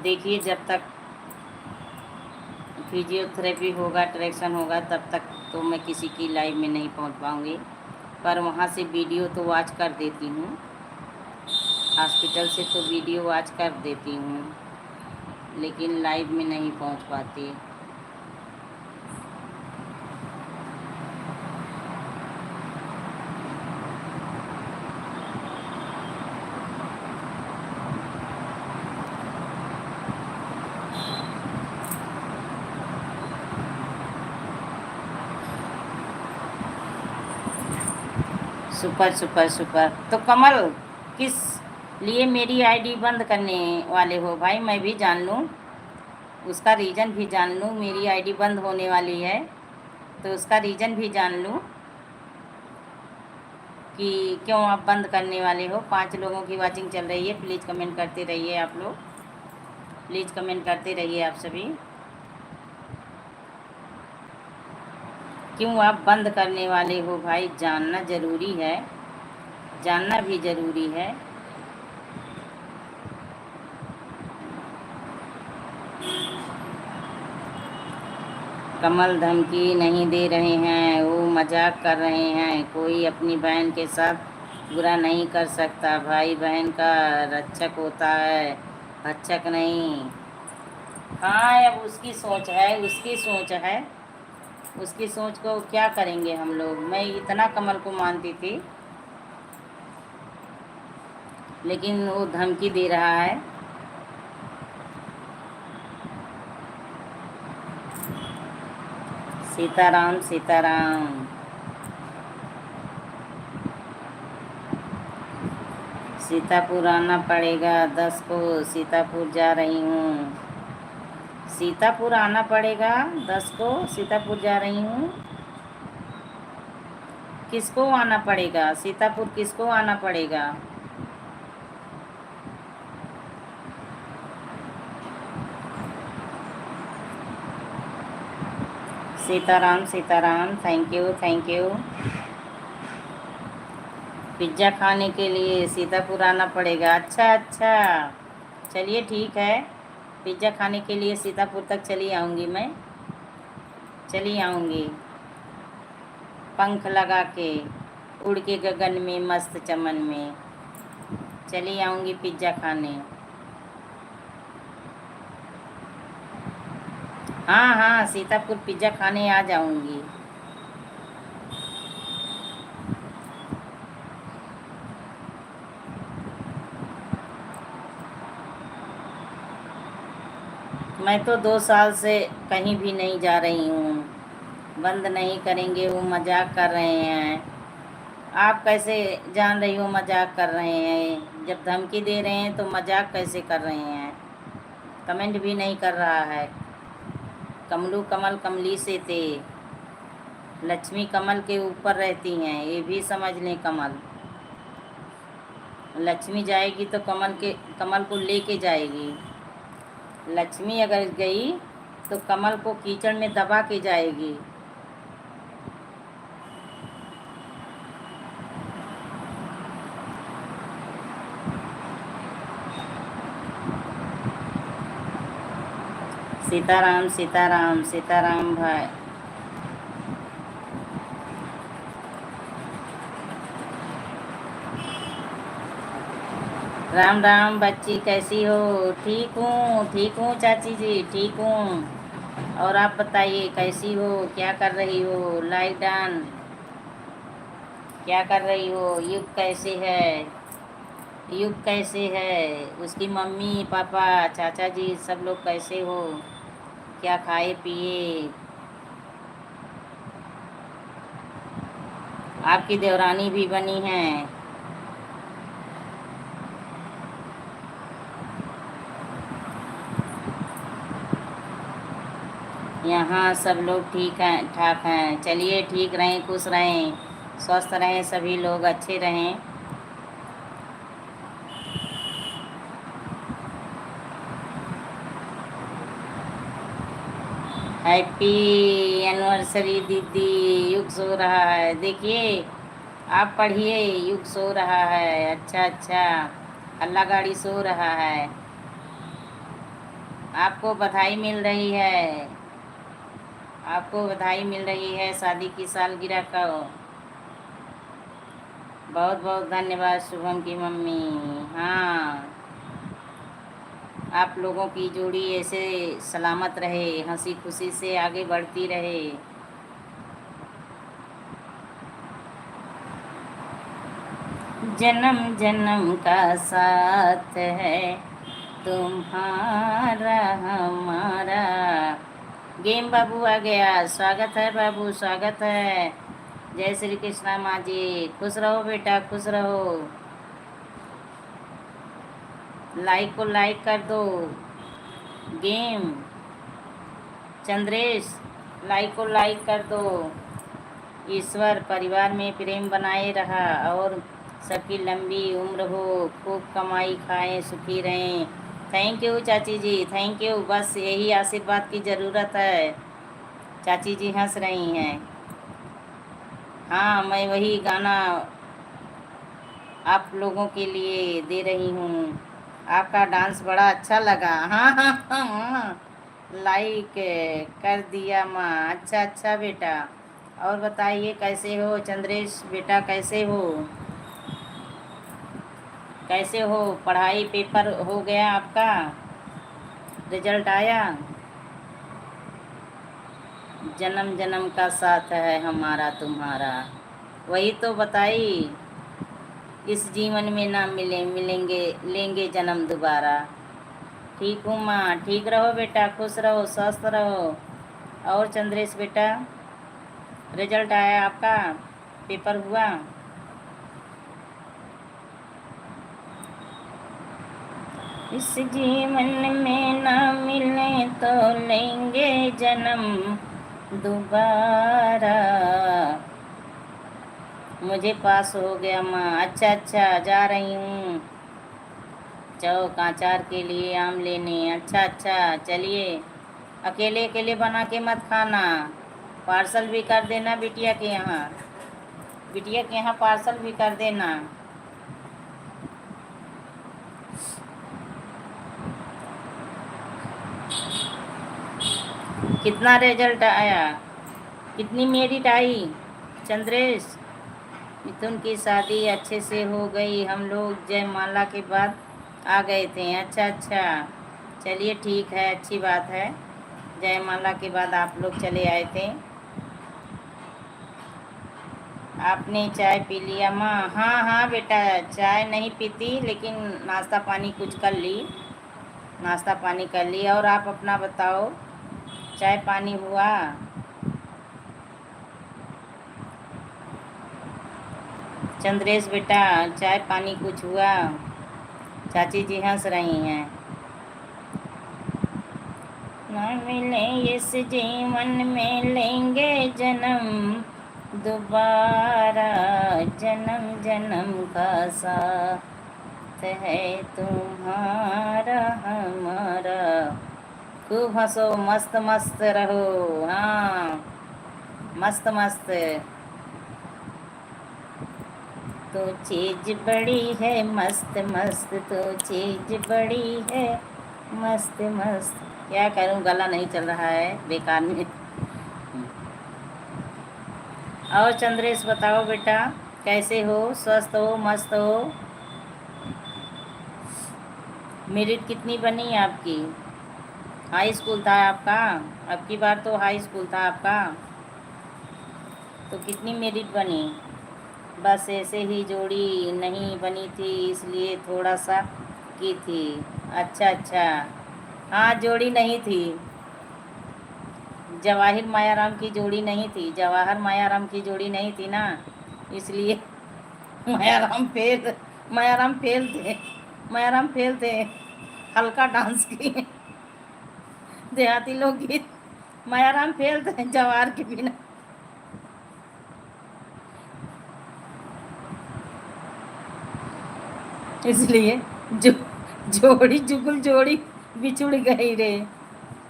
देखिए जब तक फिजियोथेरेपी होगा, ट्रैक्शन होगा, तब तक तो मैं किसी की लाइव में नहीं पहुंच पाऊँगी, पर वहाँ से वीडियो तो वॉच कर देती हूँ, हॉस्पिटल से तो वीडियो वॉच कर देती हूँ, लेकिन लाइव में नहीं पहुंच पाती। Super super super. तो कमल, किस लिए मेरी आईडी बंद करने वाले हो भाई? मैं भी जान लूँ, उसका रीज़न भी जान लूँ। मेरी आईडी बंद होने वाली है तो उसका रीज़न भी जान लूँ कि क्यों आप बंद करने वाले हो। 5 लोगों की वाचिंग चल रही है, प्लीज़ कमेंट करते रहिए आप लोग। प्लीज़ कमेंट करते रहिए आप सभी। क्यों आप बंद करने वाले हो भाई? जानना ज़रूरी है, जानना भी ज़रूरी है। कमल धमकी नहीं दे रहे हैं, वो मजाक कर रहे हैं। कोई अपनी बहन के साथ बुरा नहीं कर सकता, भाई बहन का रक्षक होता है, भक्षक नहीं। हाँ, अब उसकी सोच है, उसकी सोच है, उसकी सोच को क्या करेंगे हम लोग। मैं इतना कमल को मानती थी, लेकिन वो धमकी दे रहा है। सीताराम सीताराम। सीतापुर आना पड़ेगा 10 को, सीतापुर जा रही हूँ। सीतापुर आना पड़ेगा 10 को, सीतापुर जा रही हूँ। किसको आना पड़ेगा सीतापुर? किसको आना पड़ेगा? Sitaram Sitaram. Thank you thank you. Pizza खाने के लिए सीतापुर आना पड़ेगा। अच्छा अच्छा, चलिए ठीक है, पिज्ज़ा खाने के लिए सीतापुर तक चली आऊँगी मैं, चली आऊँगी पंख लगा के, उड़ के गगन में मस्त चमन में चली आऊँगी पिज्ज़ा खाने। हाँ हाँ, सीतापुर पिज्ज़ा खाने आ जाऊँगी। मैं तो 2 साल से कहीं भी नहीं जा रही हूँ। बंद नहीं करेंगे, वो मजाक कर रहे हैं। आप कैसे जान रही हो मजाक कर रहे हैं? जब धमकी दे रहे हैं तो मजाक कैसे कर रहे हैं? कमेंट भी नहीं कर रहा है। कमलू कमल कमली से थे, लक्ष्मी कमल के ऊपर रहती हैं, ये भी समझ लें। कमल, लक्ष्मी जाएगी तो कमल को लेके जाएगी। लक्ष्मी अगर गई तो कमल को कीचड़ में दबा के जाएगी। सीताराम सीताराम सीताराम भाई। राम राम बच्ची, कैसी हो? ठीक हूँ चाची जी, ठीक हूँ। और आप बताइए कैसी हो, क्या कर रही हो? लाइक डन, क्या कर रही हो? युग कैसे है? युग कैसे है? उसकी मम्मी पापा चाचा जी सब लोग कैसे हो? क्या खाए पिए? आपकी देवरानी भी बनी है। यहाँ सब लोग ठीक हैं, ठाक हैं। चलिए ठीक रहें, खुश रहें, स्वस्थ रहें, सभी लोग अच्छे रहें। हैप्पी एनिवर्सरी दीदी। युग सो रहा है, देखिए आप पढ़िए, युग सो रहा है। अच्छा अच्छा, अल्लाह गाड़ी सो रहा है। आपको बधाई मिल रही है, आपको बधाई मिल रही है शादी की सालगिरह का। बहुत बहुत धन्यवाद शुभम की मम्मी। हाँ, आप लोगों की जोड़ी ऐसे सलामत रहे, हंसी खुशी से आगे बढ़ती रहे। जन्म जन्म का साथ है तुम्हारा हमारा। गेम बाबू आ गया, स्वागत है बाबू, स्वागत है। जय श्री कृष्णा माँ जी, खुश रहो बेटा, खुश रहो। लाइक को लाइक कर दो। गेम चंद्रेश, लाइक को लाइक कर दो। ईश्वर परिवार में प्रेम बनाए रहा और सबकी लंबी उम्र हो, खूब कमाई खाएं, सुखी रहें, थैंक यू चाची जी, थैंक यू। बस यही आशीर्वाद की ज़रूरत है। चाची जी हंस रही हैं। हाँ, मैं वही गाना आप लोगों के लिए दे रही हूँ। आपका डांस बड़ा अच्छा लगा। हाँ हाँ हाँ हाँ, लाइक कर दिया माँ। अच्छा अच्छा बेटा। और बताइए कैसे हो चंद्रेश बेटा, कैसे हो? कैसे हो? पढ़ाई पेपर हो गया आपका? रिजल्ट आया? जन्म जन्म का साथ है हमारा तुम्हारा। वही तो बताई। इस जीवन में ना मिलेंगे, लेंगे जन्म दोबारा। ठीक हूँ माँ, ठीक रहो बेटा, खुश रहो, स्वस्थ रहो। और चंद्रेश बेटा, रिजल्ट आया आपका? पेपर हुआ? इस जीवन में ना मिले तो लेंगे जन्म दोबारा। मुझे पास हो गया माँ। अच्छा अच्छा, जा रही हूँ चौक आचार के लिए आम लेने। अच्छा अच्छा, चलिए। अकेले अकेले बना के मत खाना, पार्सल भी कर देना बिटिया के यहाँ। बिटिया के यहाँ पार्सल भी कर देना। कितना रिजल्ट आया? कितनी मेरिट आई चंद्रेश? मिथुन की शादी अच्छे से हो गई, हम लोग जयमाला के बाद आ गए थे। अच्छा अच्छा, चलिए ठीक है, अच्छी बात है। जयमाला के बाद आप लोग चले आए थे। आपने चाय पी लिया माँ? हाँ हाँ बेटा, चाय नहीं पीती लेकिन नाश्ता पानी कुछ कर ली। नाश्ता पानी कर ली। और आप अपना बताओ, चाय पानी हुआ? चंद्रेश बेटा, चाय पानी कुछ हुआ? चाची जी हंस रही हैं। न मिले इस जीवन में लेंगे जन्म दोबारा। जन्म जन्म का साथ है तुम्हारा हमारा। खूब हंसो, मस्त मस्त रहो। हाँ, मस्त मस्त। तो चीज बड़ी है मस्त मस्त, तो चीज बड़ी है मस्त मस्त। क्या करूं, गला नहीं चल रहा है बेकार में। और चंद्रेश बताओ बेटा, कैसे हो? स्वस्थ हो, मस्त हो? मेरिट कितनी बनी आपकी? हाई स्कूल था आपका? अब की बार तो हाई स्कूल था आपका। तो कितनी मेरिट बनी? बस ऐसे ही, जोड़ी नहीं बनी थी इसलिए थोड़ा सा की थी। अच्छा अच्छा, हाँ जोड़ी नहीं थी। जवाहिर मायाराम की जोड़ी नहीं थी, जवाहर मायाराम की जोड़ी नहीं थी ना, इसलिए मायाराम फेल। मायाराम फेल थे। मायाराम फेल थे। हल्का डांस किए, देहाती लोकगीत। मायाराम फेल थे जवाहर के बिना। इसलिए जो जोड़ी जुगुल जोड़ी बिछुड़ गई रे।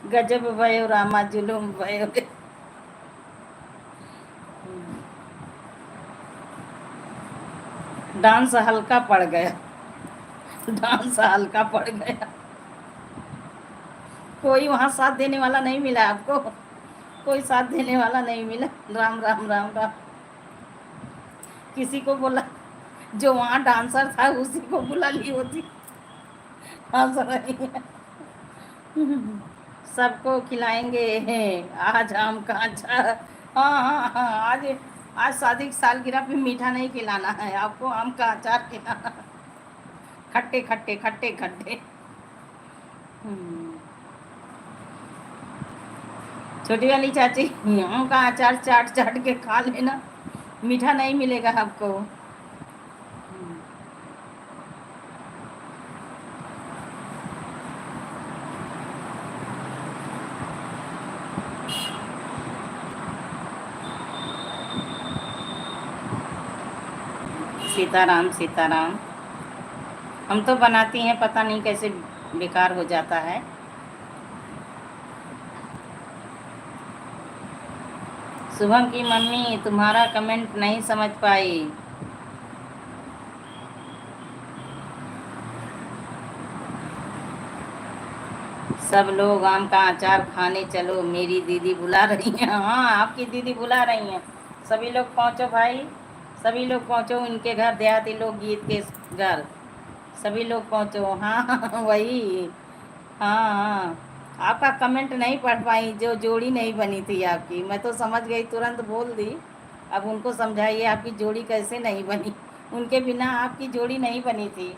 गजब भयो रामा, जुलुम भयो रे। डांस हल्का पड़ गया। डांस हल्का पड़ गया। कोई वहां साथ देने वाला नहीं मिला आपको? कोई साथ देने वाला नहीं मिला? राम राम राम राम। किसी को बोला, जो वहां डांसर था उसी को बुला ली होती। हंस रही है। सबको खिलाएंगे आज आम का अचार। हाँ हाँ हाँ, आज आज शादी की सालगिरह पे मीठा नहीं खिलाना है आपको, आम का अचार खिलाना। खट्टे खट्टे खट्टे खट्टे। छोटी वाली चाची, आम का अचार चाट चाट के खा लेना, मीठा नहीं मिलेगा आपको। सीताराम सीताराम। हम तो बनाती हैं, पता नहीं कैसे बेकार हो जाता है। शुभम की मम्मी तुम्हारा कमेंट नहीं समझ पाई। सब लोग आम का अचार खाने चलो, मेरी दीदी बुला रही है। हाँ, आपकी दीदी बुला रही हैं। सभी लोग पहुँचो भाई, सभी लोग पहुँचो उनके घर, देहाती लोग गीत के घर। सभी लोग पहुँचो। हाँ वही। हाँ हाँ, आपका कमेंट नहीं पढ़ पाई, जो जोड़ी नहीं बनी थी आपकी। मैं तो समझ गई, तुरंत बोल दी। अब उनको समझाइए आपकी जोड़ी कैसे नहीं बनी। उनके बिना आपकी जोड़ी नहीं बनी थी।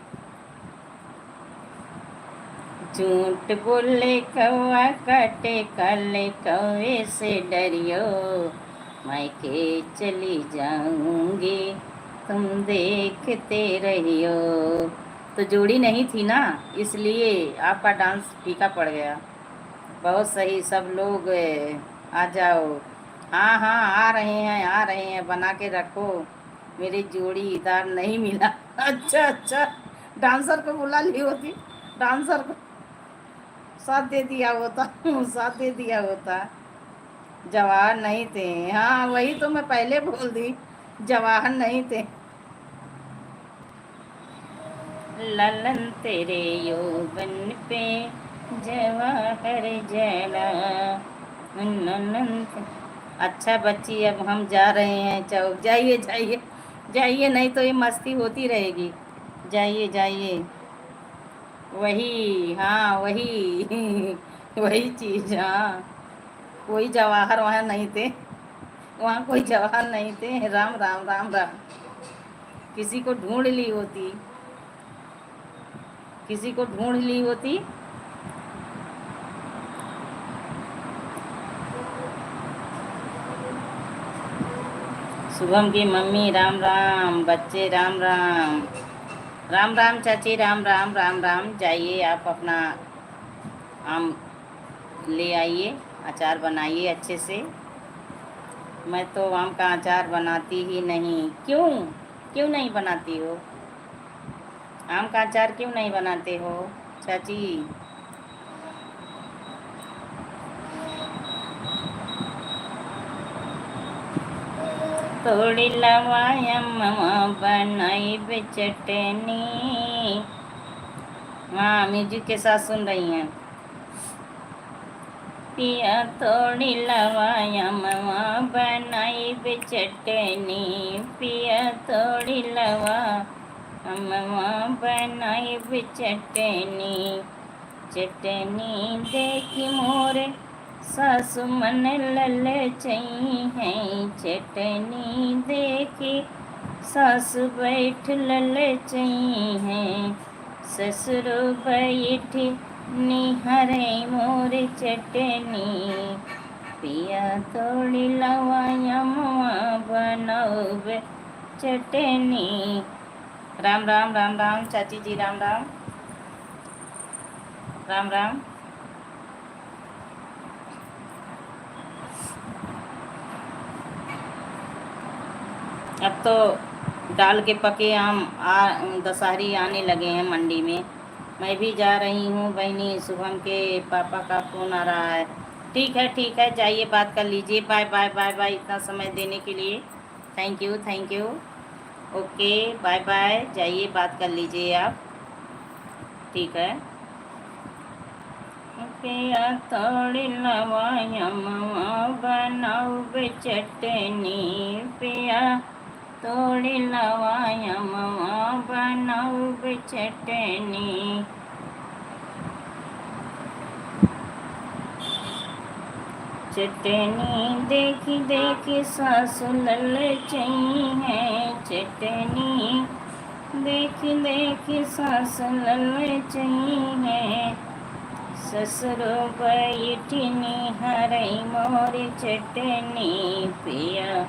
झूठ बोले कौआ काटे काले कौए से डरियो, मायके चली जाऊंगी तुम देखते रहियो। तो जोड़ी नहीं थी ना, इसलिए आपका डांस फीका पड़ गया। बहुत सही, सब लोग आ जाओ। हाँ हाँ, आ रहे हैं आ रहे हैं, बना के रखो। मेरी जोड़ीदार नहीं मिला। अच्छा अच्छा, डांसर को बुला ली होती, डांसर को साथ दे दिया होता। साथ दे दिया होता। जवाहर नहीं थे। हाँ वही तो मैं पहले बोल दी, जवाहर नहीं थे। ललन तेरे यौवन पे जवाहर जला। ललन। अच्छा बच्ची, अब हम जा रहे हैं। चलो जाइए जाइए जाइए, नहीं तो ये मस्ती होती रहेगी। जाइए जाइए। वही, हाँ वही। वही चीज, हाँ। कोई जवाहर वहाँ नहीं थे, वहाँ कोई जवाहर नहीं थे। राम राम राम राम। किसी को ढूंढ ली होती, किसी को ढूंढ ली होती। शुभम की मम्मी राम राम, बच्चे राम राम। राम राम चाची, राम राम राम राम। जाइए आप अपना आम ले आइए, अचार बनाइए अच्छे से। मैं तो आम का अचार बनाती ही नहीं। क्यों, क्यों नहीं बनाती हो? आम का अचार क्यों नहीं बनाते हो चाची? थोड़ी लवायम बनाई चटनी। हाँ, म्यूजिक के साथ सुन रही हैं। पिया थोड़ी लवायम बनाई चटनी, पिया थोड़ी लवा अम्मा बनाई चटनी। चटनी देखी मोरे सासु मन ललचई है, चटनी देखी सासु बैठ ललचई है। ससुर बैठ निहरे मोर चटनी, पिया थोड़ी लवायम बनौब चटनी। राम राम राम राम चाची जी, राम राम राम राम। अब तो डाल के पके आम दशहरी आने लगे हैं मंडी में। मैं भी जा रही हूँ बहनी, शुभम के पापा का फ़ोन आ रहा है। ठीक है, जाइए बात कर लीजिए। बाय बाय बाय बाय, इतना समय देने के लिए thank you thank you. Okay bye bye, जाइए बात कर लीजिए आप। ठीक है। पिया थोड़ी लवायम बनौब चटनी, पिया थोड़ी लवायम बनौब चटनी। चटनी देखी देखी सासु ललचई है, चटनी देखी देखी सासु ललचई है। ससुर बैठनी हरई मोर चटनी, पिया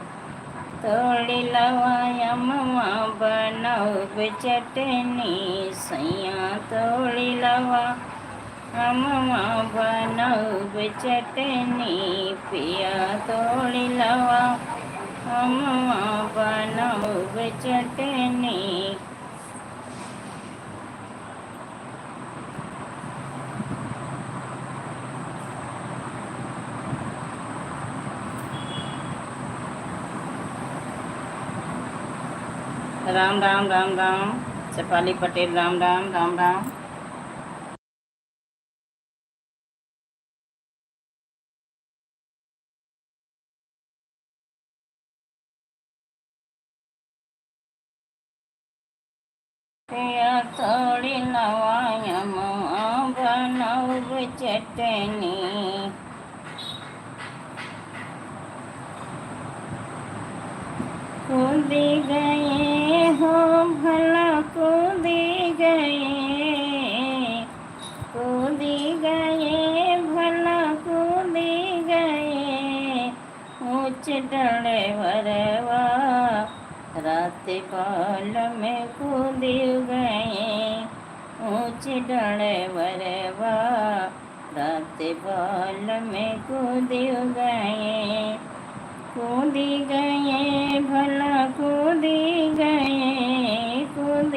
थोड़ी लवायम बनौब चटनी, सैया थोड़ी लवा अम्मा बनौब चटनी, पिया थोड़ी लवा अम्मा बनौब चटनी। राम राम राम राम। शेफाली पटेल राम राम राम राम। थोड़ी नवायम बनौब चटनी। कूद गए हो भला कूद गए, कूद गए भला कूद गए, ऊंच डले वरवा रात बाल में कूद गए, ऊंच डले वरवा रात बाल में कूद गए, कूद गए भला कूद गए, कूद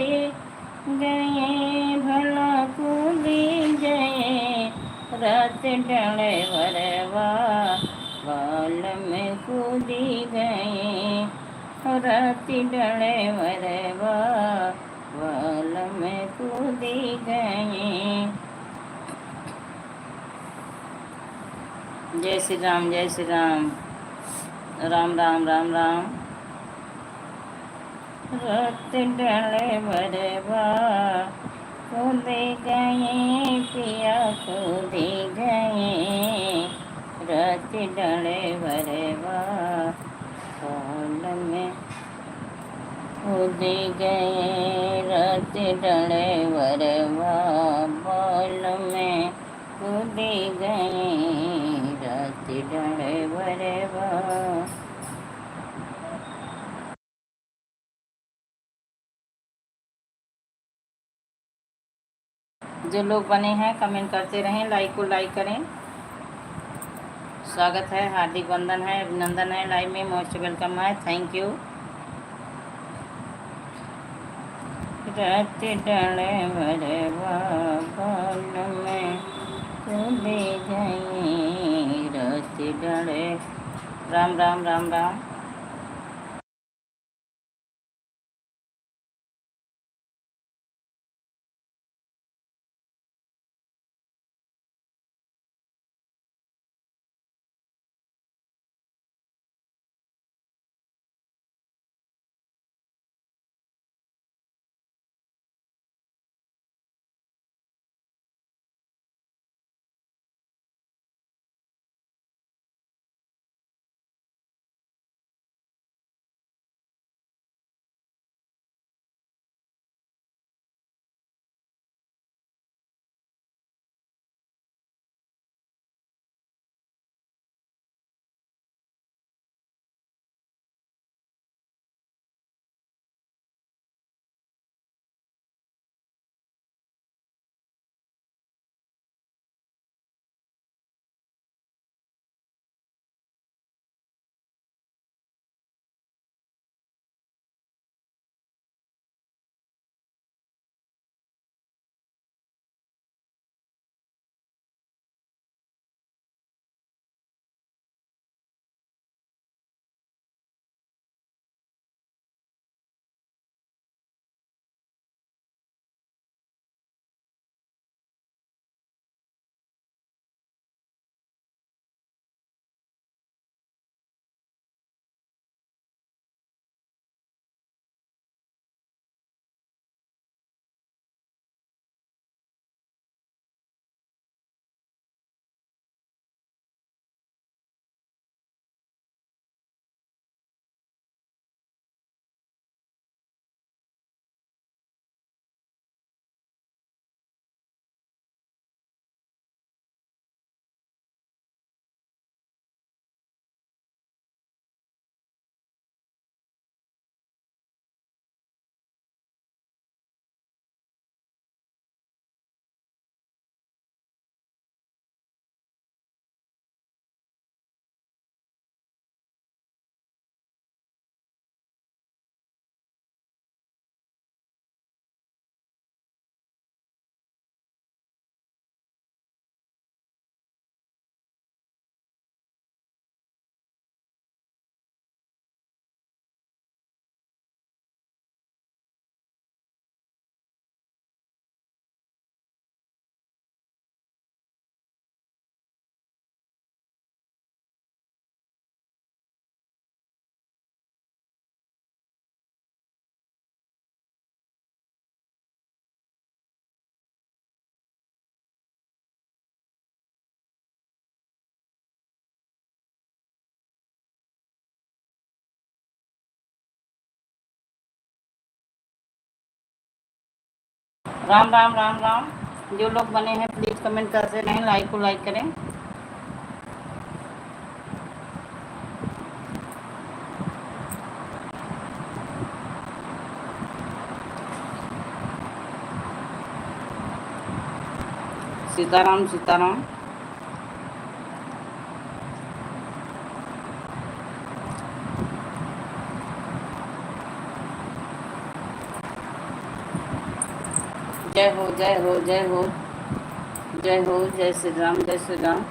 गए भला कूद गए, रात डले वरवा बाल में कूद गए, रात डले वरवा बाल में कूद गए। जय श्री राम, जय श्री राम। राम राम राम राम। रात डले वरवा कूद गए पिया कूद गए, रात डले वरवा बाल में कूद गए, रात डले वरवा बाल में कूद गए, रात डले वरवा। जो लोग बने हैं कमेंट करते रहें, लाइक को लाइक करें। स्वागत है, हार्दिक वंदन है, अभिनंदन है, लाइव में मोस्ट वेलकम है, थैंक यू। रात डले वरवा बाल में कूद गए, रात डले। राम राम राम राम। राम राम राम राम। जो लोग बने हैं प्लीज कमेंट करते रहें, लाइक को लाइक करें। सीताराम सीताराम। जय हो जय हो जय हो जय हो, जय श्री राम जय श्री राम।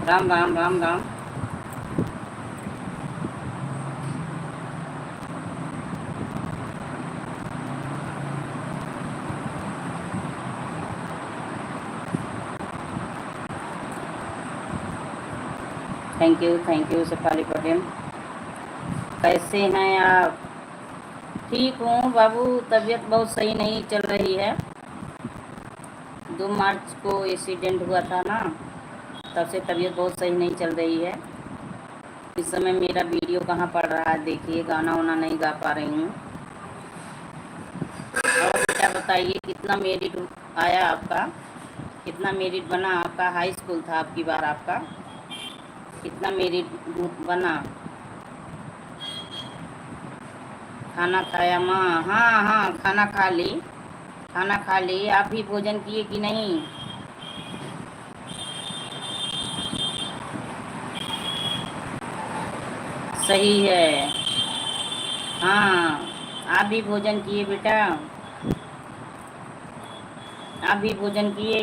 राम राम राम राम। Thank you Shefali Patel. कैसे हैं आप? ठीक हूँ बाबू, तबीयत बहुत सही नहीं चल रही है। 2 मार्च को एक्सीडेंट हुआ था ना, तब से तबीयत बहुत सही नहीं चल रही है। इस समय मेरा वीडियो कहाँ पड़ रहा है, देखिए गाना वाना नहीं गा पा रही हूँ। और बेटा बताइए कितना मेरिट आया आपका, कितना मेरिट बना आपका? हाई स्कूल था आपकी बार, आपका कितना मेरिट बना? खाना खाया माँ? हाँ हाँ, खाना खा ली, खाना खा ली। आप भी भोजन किए कि नहीं? सही है। हाँ, आप भी भोजन किए बेटा? आप भी भोजन किए?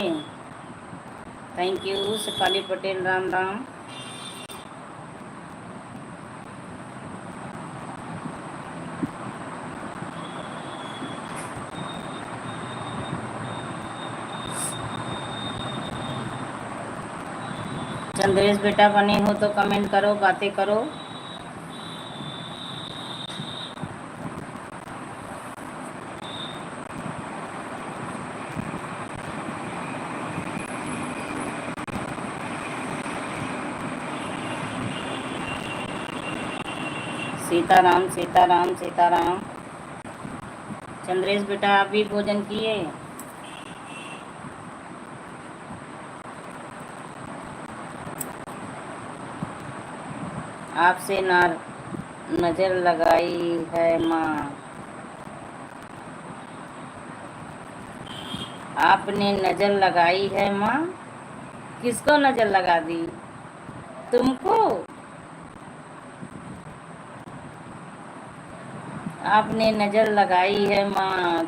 Thank you Shefali Patel, Ram Ram. चंद्रेश बेटा बने हो तो कमेंट करो, बातें करो। सीताराम सीताराम सीताराम। चंद्रेश बेटा आप भी भोजन किए? आपसे नजर लगाई है माँ, आपने नजर लगाई है माँ। किसको नजर लगा दी? तुमको? आपने नजर लगाई है माँ।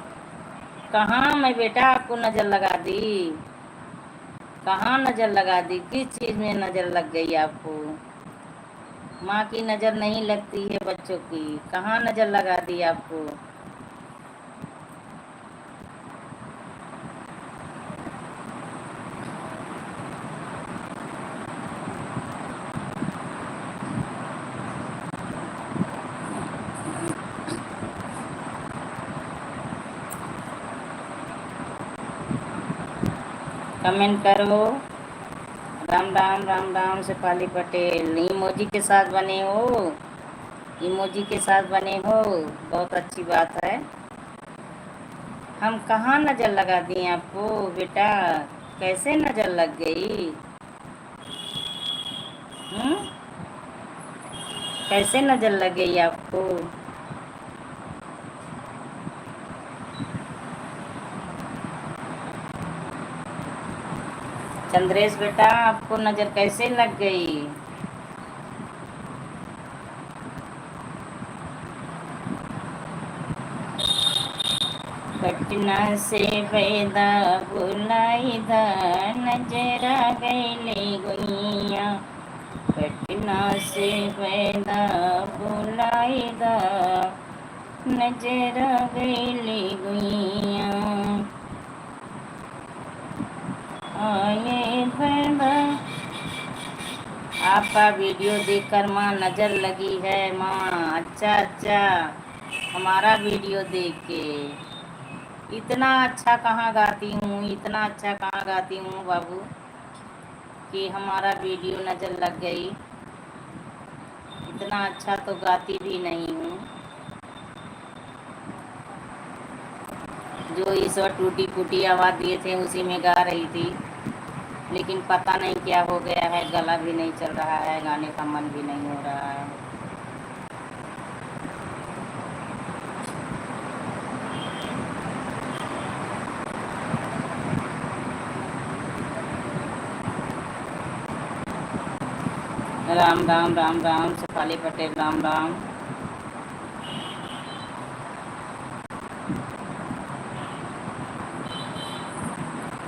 कहाँ मैं बेटा आपको नजर लगा दी? कहाँ नजर लगा दी? किस चीज में नजर लग गई आपको? माँ की नजर नहीं लगती है बच्चों की, कहाँ नजर लगा दी आपको? कमेंट करो। राम राम राम राम शेफाली पटेल। इमोजी के साथ बने हो, इमोजी के साथ बने हो, बहुत अच्छी बात है। हम कहाँ नज़र लगा दिए आपको बेटा? कैसे नज़र लग गई? कैसे नज़र लग गई आपको? चंद्रेश बेटा आपको नज़र कैसे लग गई? पटना से पैदा बुलाई दा, नजरा गैले गुइया। पटना से पैदा बुलाई दा, नजरा गैले गुइया। आए पैदा। आपका वीडियो देखकर माँ नज़र लगी है माँ। अच्छा अच्छा, हमारा वीडियो देख के। इतना अच्छा कहाँ गाती हूँ, इतना अच्छा कहाँ गाती हूँ बाबू? कि हमारा वीडियो नज़र लग गई। इतना अच्छा तो गाती भी नहीं हूँ। जो इस वक्त टूटी फूटी आवाज़ दिए थे उसी में गा रही थी, लेकिन पता नहीं क्या हो गया है, गला भी नहीं चल रहा है, गाने का मन भी नहीं हो रहा है। राम राम राम राम, शेफाली पटेल राम राम।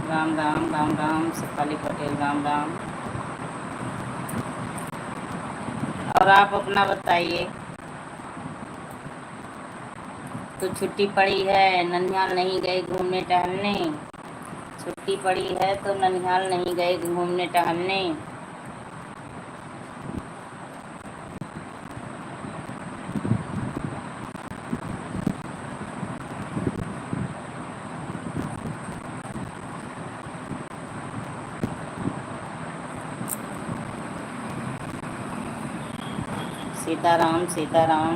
राम राम राम राम, शेफाली पटेल राम राम। और आप अपना बताइए। तो छुट्टी पड़ी है, ननिहाल नहीं गए घूमने टहलने? छुट्टी पड़ी है तो ननिहाल नहीं गए घूमने टहलने? सीताराम सीताराम।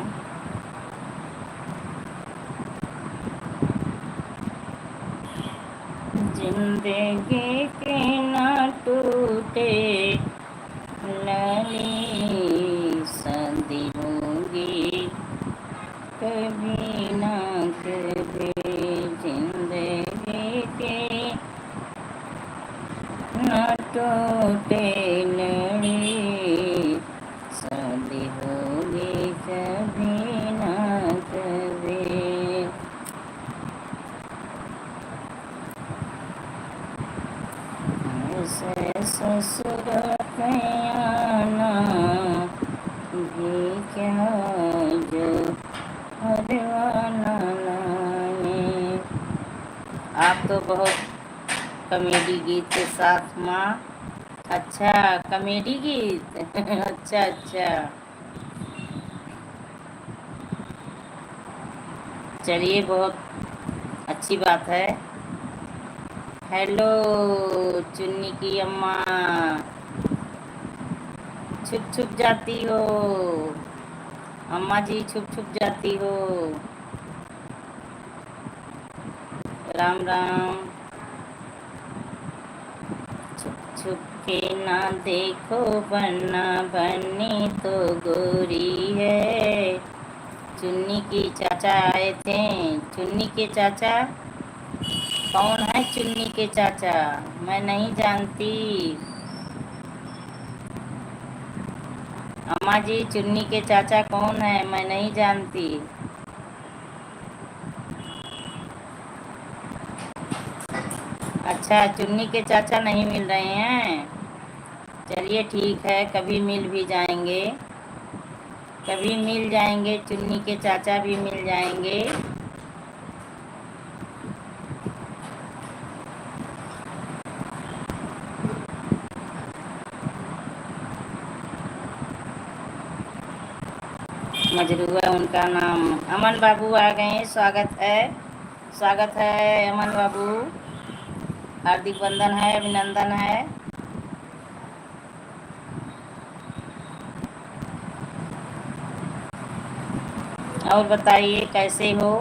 जिंदगी के न टूटे नली सदी होंगी कभी न कभी, जिंदगी के न टूटे लड़ी सदी होगी कभी न कभी। ऐसे ससुर कयाना भी क्या जो हरवाना लाए। आप तो बहुत कॉमेडी गीत के साथ माँ। अच्छा, कॉमेडी गीत अच्छा अच्छा, चलिए बहुत अच्छी बात है। हेलो चुन्नी की अम्मा, छुप छुप जाती हो अम्मा जी, छुप छुप जाती हो। राम राम। छुप छुप के ना देखो बनना बन्नी तो गोरी है। चुन्नी की चाचा आए थे। चुन्नी के चाचा कौन है? चुन्नी के चाचा मैं नहीं जानती। अम्मा जी, चुन्नी के चाचा कौन है? मैं नहीं जानती। अच्छा, चुन्नी के चाचा नहीं मिल रहे हैं। चलिए ठीक है, कभी मिल भी जाएंगे, कभी मिल जाएंगे, चुन्नी के चाचा भी मिल जाएंगे। मजरूआ उनका नाम। अमन बाबू आ गए, स्वागत है, स्वागत है अमन बाबू, हार्दिक वंदन है, अभिनंदन है। और बताइए कैसे हो?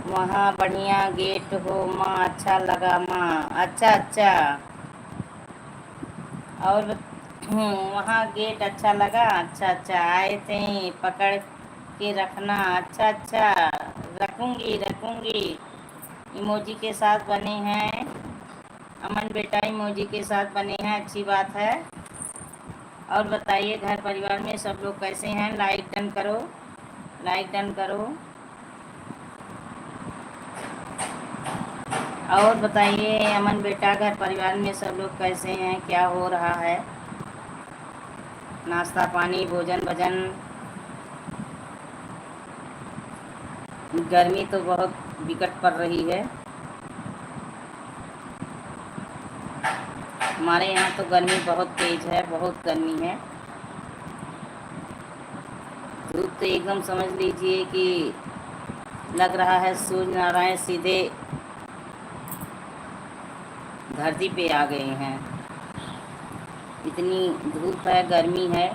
वहाँ बढ़िया गेट हो माँ, अच्छा लगा माँ। अच्छा अच्छा, और वहाँ गेट अच्छा लगा। अच्छा अच्छा, आए थे पकड़ के रखना। अच्छा अच्छा, रखूँगी रखूँगी। इमोजी के साथ बने हैं अमन बेटा, इमोजी के साथ बने हैं, अच्छी बात है। और बताइए घर परिवार में सब लोग कैसे हैं? लाइक डन करो, लाइक डन करो। और बताइए अमन बेटा, घर परिवार में सब लोग कैसे हैं? क्या हो रहा है? नाश्ता पानी भोजन भजन? गर्मी तो बहुत विकट पड़ रही है। हमारे यहाँ तो गर्मी बहुत तेज है, बहुत गर्मी है। धूप तो एकदम समझ लीजिए कि लग रहा है सूर्य नारायण सीधे धरती पे आ गए हैं। इतनी धूप है, गर्मी है।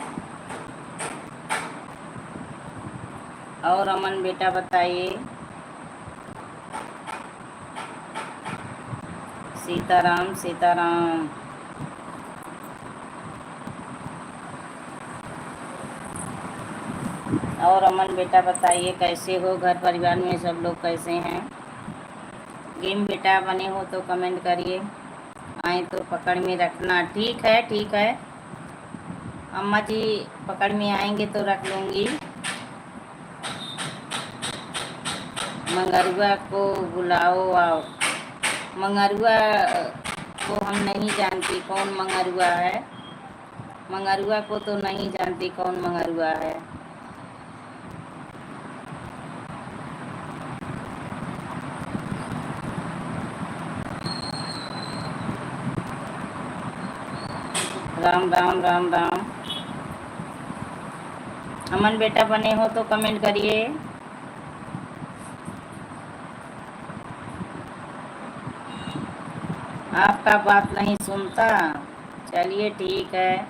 और अमन बेटा बताइए। सीताराम सीताराम। और अमन बेटा बताइए कैसे हो, घर परिवार में सब लोग कैसे हैं। गेम बेटा बने हो तो कमेंट करिए, आए तो पकड़ में रखना। ठीक है ठीक है अम्मा जी, पकड़ में आएंगे तो रख लूँगी। मंगरुआ को बुलाओ आओ। मंगरुआ को हम नहीं जानती कौन मंगरुआ है। मंगरुआ को तो नहीं जानती कौन मंगरुआ है। राम राम राम राम। अमन बेटा बने हो तो कमेंट करिए। आपका बात नहीं सुनता। चलिए ठीक है,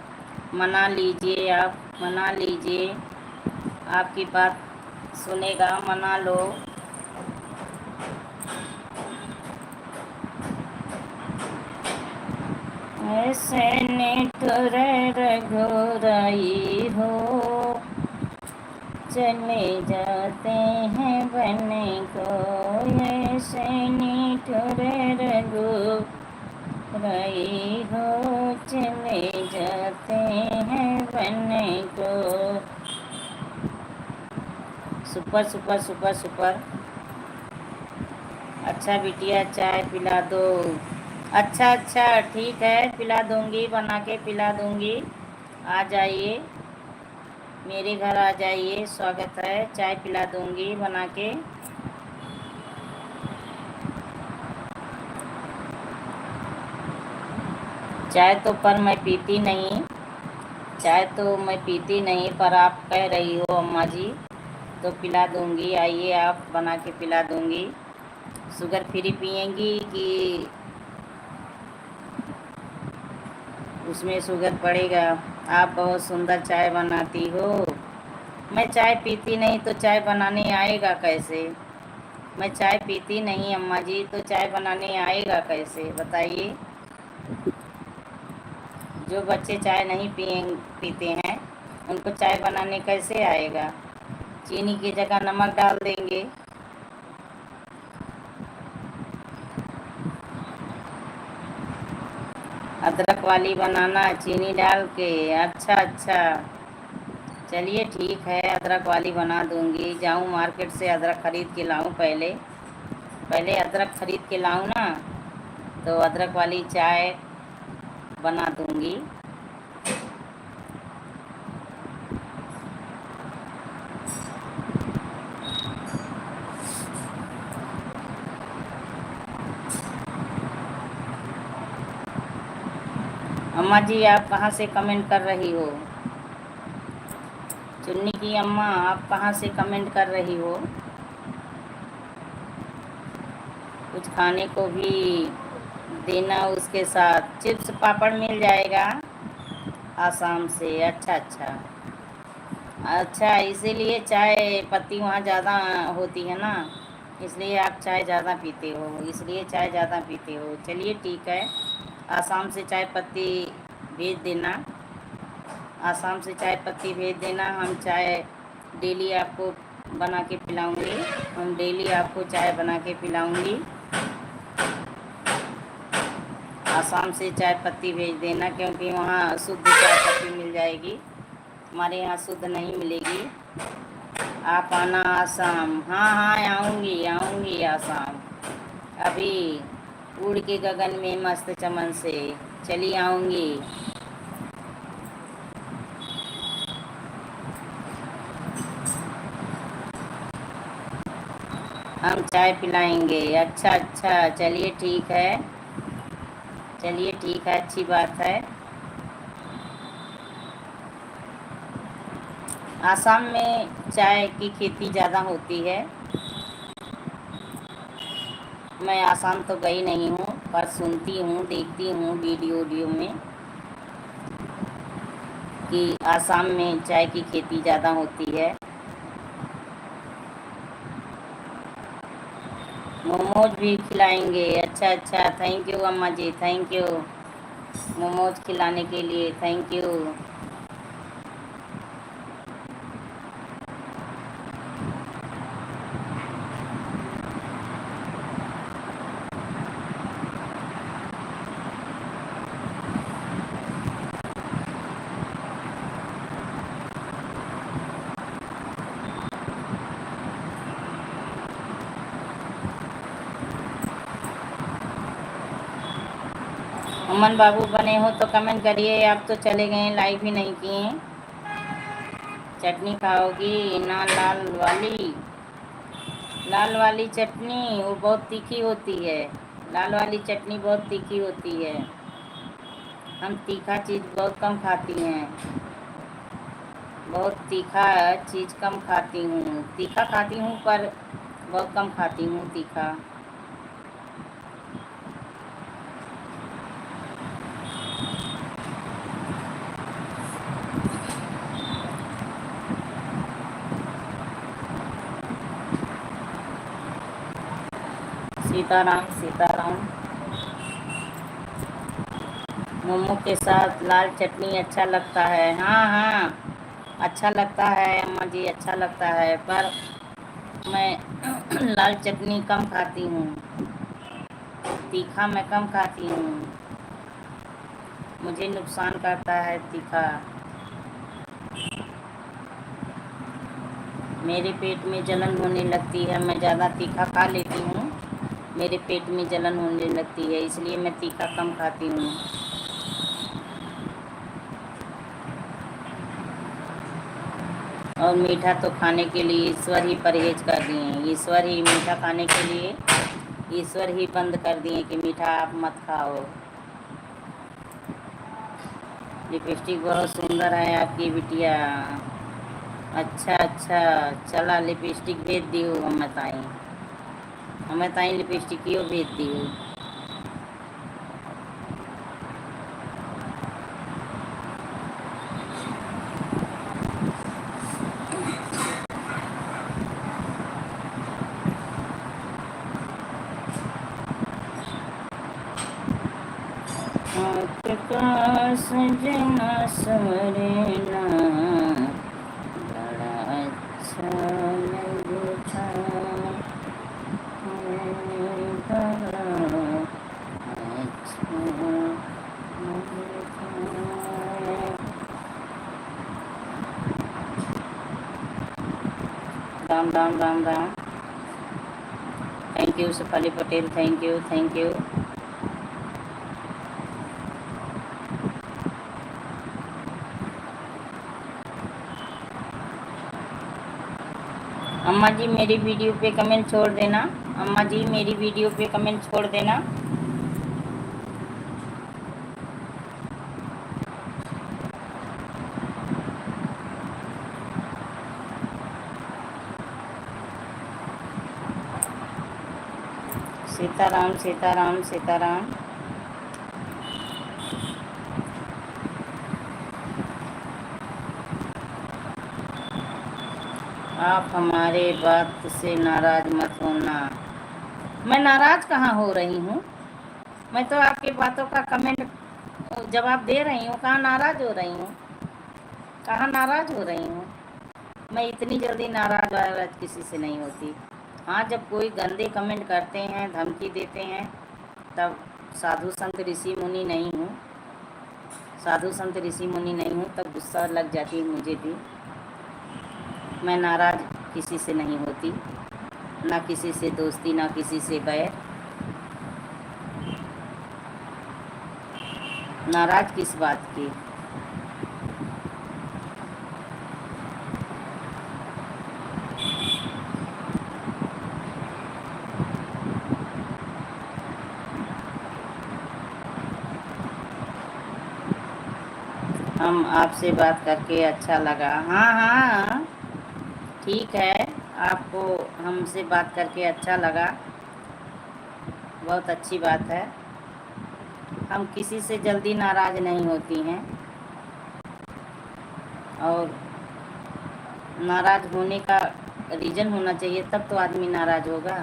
मना लीजिए, आप मना लीजिए, आपकी बात सुनेगा, मना लो। ऐसे निठुर रघुराई हो, चले जाते हैं बन को। ऐसे निठुर रघुराई हो, चले जाते हैं बन को। Super super super super. अच्छा बिटिया चाय पिला दो। अच्छा अच्छा ठीक है, पिला दूंगी, बना के पिला दूंगी। आ जाइए, मेरे घर आ जाइए, स्वागत है। चाय पिला दूंगी बना के। चाय तो पर मैं पीती नहीं, चाय तो मैं पीती नहीं, पर आप कह रही हो अम्मा जी तो पिला दूंगी। आइए, आप बना के पिला दूंगी। शुगर फ्री पिएंगी कि उसमें शुगर पड़ेगा? आप बहुत सुंदर चाय बनाती हो। मैं चाय पीती नहीं तो चाय बनाने आएगा कैसे? मैं चाय पीती नहीं अम्मा जी, तो चाय बनाने आएगा कैसे बताइए? जो बच्चे चाय नहीं पीते हैं उनको चाय बनाने कैसे आएगा? चीनी की जगह नमक डाल देंगे। अदरक वाली बनाना चीनी डाल के। अच्छा अच्छा, चलिए ठीक है, अदरक वाली बना दूंगी। जाऊं मार्केट से अदरक ख़रीद के लाऊं, पहले अदरक ख़रीद के लाऊं ना, तो अदरक वाली चाय बना दूंगी। अम्मा जी आप कहाँ से कमेंट कर रही हो? चुन्नी की अम्मा आप कहाँ से कमेंट कर रही हो? कुछ खाने को भी देना, उसके साथ चिप्स पापड़ मिल जाएगा आसाम से। अच्छा अच्छा अच्छा, इसीलिए चाय पत्ती वहाँ ज़्यादा होती है ना, इसलिए आप चाय ज़्यादा पीते हो, इसलिए चाय ज़्यादा पीते हो। चलिए ठीक है, आसाम से चाय पत्ती भेज देना, आसाम से चाय पत्ती भेज देना। हम चाय डेली आपको बना के पिलाऊंगी, हम डेली आपको चाय बना के पिलाऊंगी। आसाम से चाय पत्ती भेज देना, क्योंकि वहाँ शुद्ध चाय पत्ती मिल जाएगी, हमारे यहाँ शुद्ध नहीं मिलेगी। आप आना आसाम। हाँ हाँ आऊँगी आऊँगी आसाम, अभी उड़ के गगन में मस्त चमन से चली आऊँगी। हम चाय पिलाएंगे। अच्छा अच्छा, चलिए ठीक है, चलिए ठीक है, अच्छी बात है। आसाम में चाय की खेती ज़्यादा होती है। मैं आसाम तो गई नहीं हूँ, पर सुनती हूँ, देखती हूँ वीडियो में कि आसाम में चाय की खेती ज़्यादा होती है। मोमोज भी खिलाएंगे। अच्छा अच्छा, थैंक यू अम्मा जी, थैंक यू मोमोज खिलाने के लिए, थैंक यू। अमन बाबू बने हो तो कमेंट करिए। आप तो चले गए, लाइव ही नहीं किए। चटनी खाओगी ना? लाल वाली चटनी वो बहुत तीखी होती है। लाल वाली चटनी बहुत तीखी होती है। हम तीखा चीज़ बहुत कम खाती हैं। बहुत तीखा चीज़ कम खाती हूँ। तीखा खाती हूँ पर बहुत कम खाती हूँ तीखा। सीताराम सीताराम। मोमो के साथ लाल चटनी अच्छा लगता है। हाँ हाँ, अच्छा लगता है अम्मा जी, अच्छा लगता है, पर मैं लाल चटनी कम खाती हूँ। तीखा मैं कम खाती हूँ, मुझे नुकसान करता है तीखा। मेरे पेट में जलन होने लगती है, मैं ज़्यादा तीखा खा लेती हूँ, मेरे पेट में जलन होने लगती है, इसलिए मैं तीखा कम खाती हूँ। और मीठा तो खाने के लिए ईश्वर ही परहेज कर दिए। ईश्वर ही मीठा खाने के लिए ईश्वर ही बंद कर दिए कि मीठा आप मत खाओ। लिपस्टिक बहुत सुंदर है आपकी बिटिया। अच्छा अच्छा, चला लिपस्टिक भेज दी हो हमें ताई लिपस्टिक क्यों भेज दी हो। सजना सवरना बड़ा अच्छा लगता है, बड़ा अच्छा लगता है। Ram Ram Ram Ram. Thank you Shefali Patel, thank you thank you. अम्मा जी मेरी वीडियो पे कमेंट छोड़ देना। अम्मा जी मेरी वीडियो पे कमेंट छोड़ देना। सीताराम सीताराम सीताराम। आप हमारे बात से नाराज मत होना। मैं नाराज कहाँ हो रही हूँ? मैं तो आपकी बातों का कमेंट जवाब दे रही हूँ। कहाँ नाराज हो रही हूँ? कहाँ नाराज हो रही हूँ? मैं इतनी जल्दी नाराज किसी से नहीं होती। हाँ, जब कोई गंदे कमेंट करते हैं, धमकी देते हैं, तब साधु संत ऋषि मुनि नहीं हूँ, साधु संत ऋषि मुनि नहीं हूँ, तब गुस्सा लग जाती है मुझे भी। मैं नाराज किसी से नहीं होती, ना किसी से दोस्ती, ना किसी से बैर। नाराज किस बात की? हम आपसे बात करके अच्छा लगा। हाँ हाँ ठीक है, आपको हमसे बात करके अच्छा लगा, बहुत अच्छी बात है। हम किसी से जल्दी नाराज़ नहीं होती हैं, और नाराज़ होने का रीज़न होना चाहिए, तब तो आदमी नाराज़ होगा।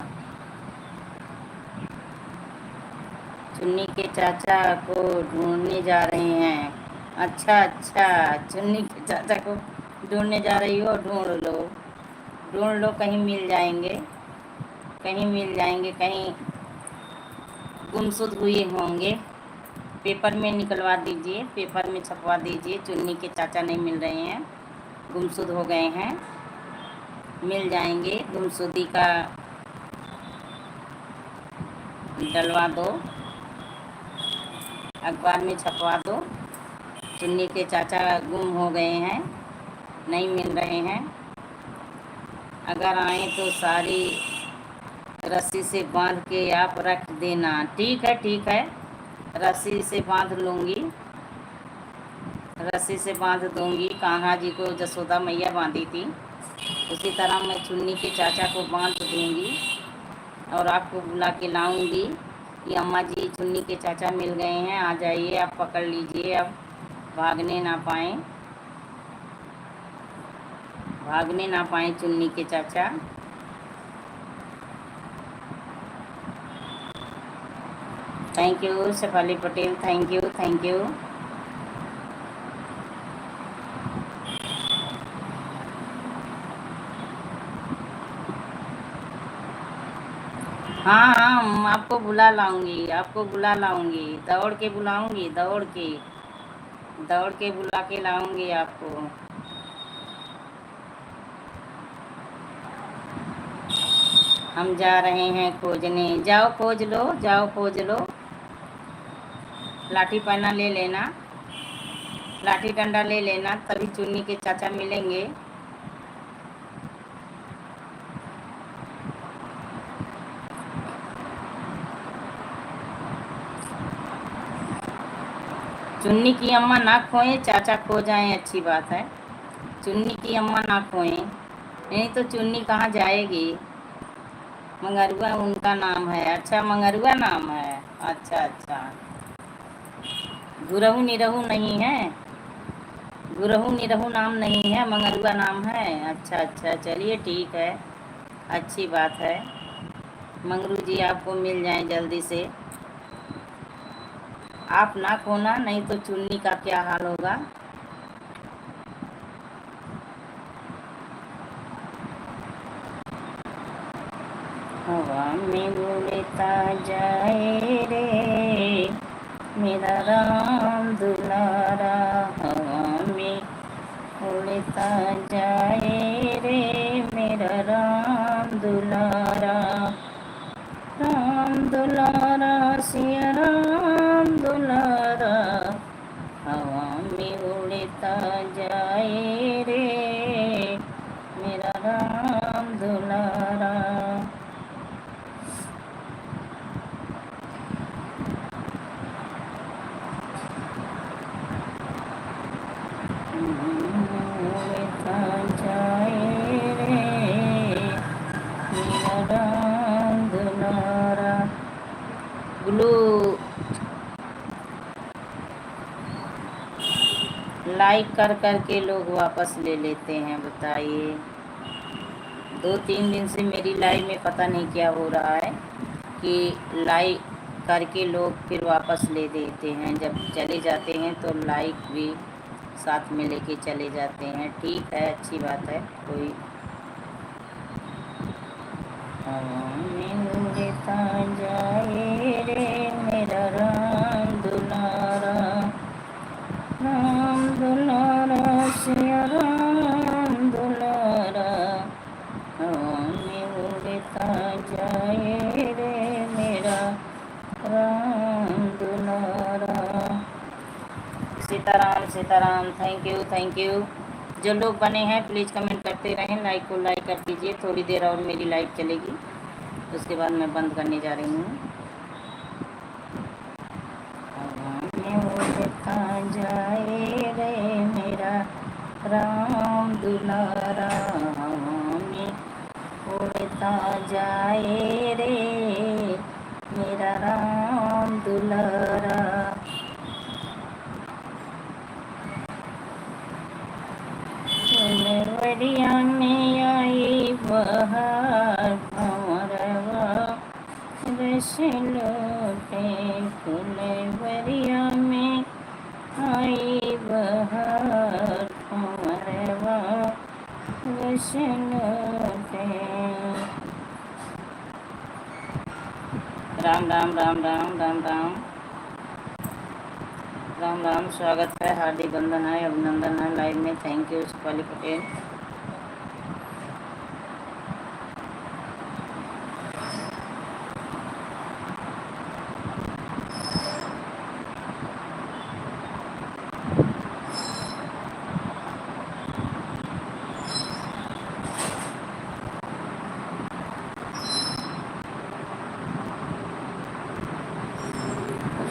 चुन्नी के चाचा को ढूंढने जा रहे हैं। अच्छा अच्छा, चुन्नी के चाचा को ढूंढने जा रही हो, ढूंढ लो ढूंढ लो, कहीं मिल जाएंगे, कहीं मिल जाएंगे, कहीं गुमशुद हुए होंगे। पेपर में निकलवा दीजिए, पेपर में छपवा दीजिए, चुन्नी के चाचा नहीं मिल रहे हैं, गुमशुद हो गए हैं, मिल जाएंगे। गुमशुदी का डलवा दो, अखबार में छपवा दो, चुन्नी के चाचा गुम हो गए हैं, नहीं मिल रहे हैं। अगर आए तो सारी रस्सी से बांध के आप रख देना। ठीक है ठीक है, रस्सी से बांध लूँगी, रस्सी से बांध दूँगी। कान्हा जी को जसोदा मैया बांधी थी, उसी तरह मैं चुन्नी के चाचा को बांध दूँगी और आपको बुला के लाऊँगी कि अम्मा जी चुन्नी के चाचा मिल गए हैं, आ जाइए, आप पकड़ लीजिए, अब भागने ना पाएँ, भागने ना पाएँ चुन्नी के चाचा। Thank you Shefali Patel, thank you thank you. हाँ हाँ, आपको बुला लाऊंगी, आपको बुला लाऊंगी, दौड़ के बुलाऊंगी, दौड़ के बुला के लाऊंगी आपको। हम जा रहे हैं खोजने, जाओ खोज लो, जाओ खोज लो। लाठी पन्ना ले लेना, लाठी डंडा ले लेना, तभी चुन्नी के चाचा मिलेंगे। चुन्नी की अम्मा ना खोएं, चाचा खो जाएं, अच्छी बात है। चुन्नी की अम्मा ना खोएं, नहीं तो चुन्नी कहाँ जाएगी। मंगरुआ उनका नाम है। अच्छा, मंगरुआ नाम है, अच्छा अच्छा। गुरहू निरहू नहीं है, गुरहू निरहू नाम नहीं है, मंगरुआ नाम है। अच्छा अच्छा, चलिए ठीक है, अच्छी बात है। मंगरू जी आपको मिल जाएं जल्दी से। आप ना खोना, नहीं तो चुन्नी का क्या हाल होगा। हवा में उड़ता जाए रे मेरा राम दुलारा, हवा में उड़ता जाए रे मेरा राम दुलारा, राम दुलारा सिया राम दुलारा, हवा में उड़ता जाए रे मेरा राम दुलारा। उड़ता जाए रे मेरा राम दुलारा। ब्लू लाइक कर के लोग वापस ले लेते हैं, बताइए। 2-3 दिन से मेरी लाइव में पता नहीं क्या हो रहा है कि लाइक करके लोग फिर वापस ले देते हैं, जब चले जाते हैं तो लाइक भी साथ में लेके चले जाते हैं। ठीक है, अच्छी बात है। कोई उड़ता जाए रे मेरा राम दुलारा, राम दुलारा सिया राम दुलारा, हमें उड़ता जाए रे मेरा राम दुलारा। Sitaram Sitaram, thank you. जो लोग बने हैं प्लीज़ कमेंट करते रहें, लाइक को लाइक कर दीजिए। थोड़ी देर और मेरी लाइव चलेगी, उसके बाद मैं बंद करने जा रही हूँ। उड़ता जाए रे मेरा राम दुलारा, हमें उड़ता जाए रे मेरा राम दुलारा। फुलवरिया में आई बहार, भंवरवा रस लूटे। फुलवरिया में आई बहार, भंवरवा रस लूटे। राम राम राम राम राम राम राम राम। स्वागत है, हार्दिक वंदन है, अभिनंदन है लाइव में। Thank you Shipali Patel.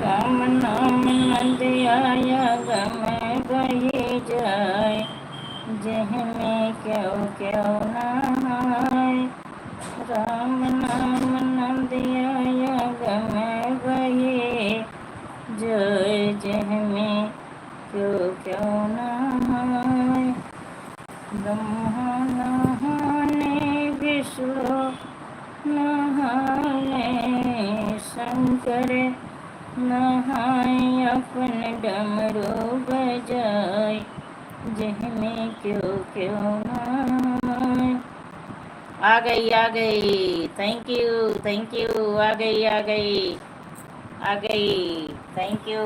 राम नाम नंद आया गम बही जाए, जह में क्यों क्यों नहाय। राम नाम नंद आया गम बही जाए, जह में क्यों क्यों नहाय। ब्रह्मा नहाने विष्णु नहाए, शंकर नहाए अपन डमरू बजाए, जह में क्यों क्यों नहाए। आ गई थैंक यू आ गई थैंक यू।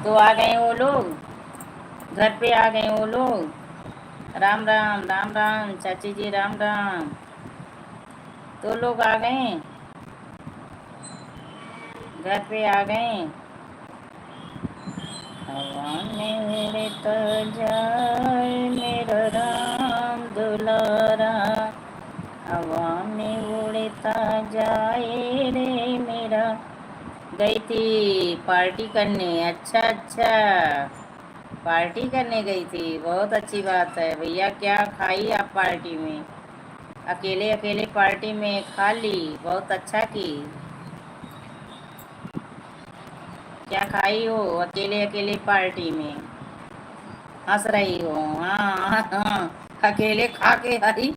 तो आ गए वो लोग, घर पे आ गए वो लोग। राम राम राम राम चाची जी, राम राम। तो लोग आ गए, घर पे आ गए। हवा में उड़ता जाए मेरा राम दुलारा, हवा में उड़ता जाए रे मेरा। गई थी पार्टी करने, अच्छा पार्टी करने गई थी, बहुत अच्छी बात है भैया। क्या खाई आप पार्टी में? अकेले अकेले पार्टी में खा ली, बहुत अच्छा की। क्या खाई हो अकेले अकेले पार्टी में? हंस रही हो? हाँ हाँ, अकेले खा के आई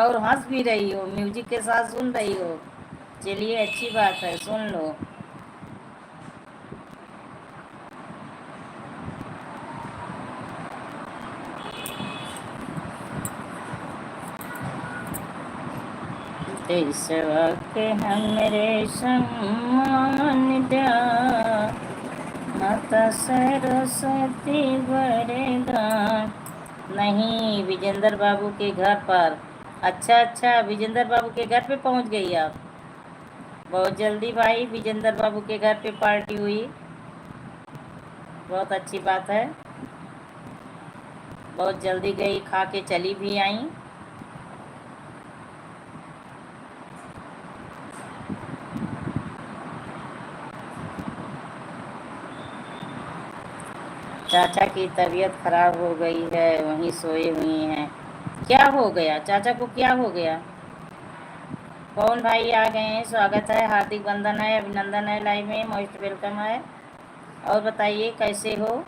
और हंस भी रही हो, म्यूजिक के साथ सुन रही हो। चलिए अच्छी बात है, सुन लो। इस वक्त हमरे सम्मान द्या, माता सरस्वती वरदान। नहीं, विजेंद्र बाबू के घर पर। अच्छा, विजेंद्र बाबू के घर पे पहुंच गई आप बहुत जल्दी भाई। विजेंद्र बाबू के घर पे पार्टी हुई, बहुत अच्छी बात है। बहुत जल्दी गई, खा के चली भी आई। चाचा की तबीयत खराब हो गई है, वहीं सोए हुई हैं। क्या हो गया चाचा को, क्या हो गया? कौन भाई आ गए हैं? स्वागत है, हार्दिक वंदन है, अभिनंदन है लाइव में, मोस्ट वेलकम है। और बताइए कैसे हो?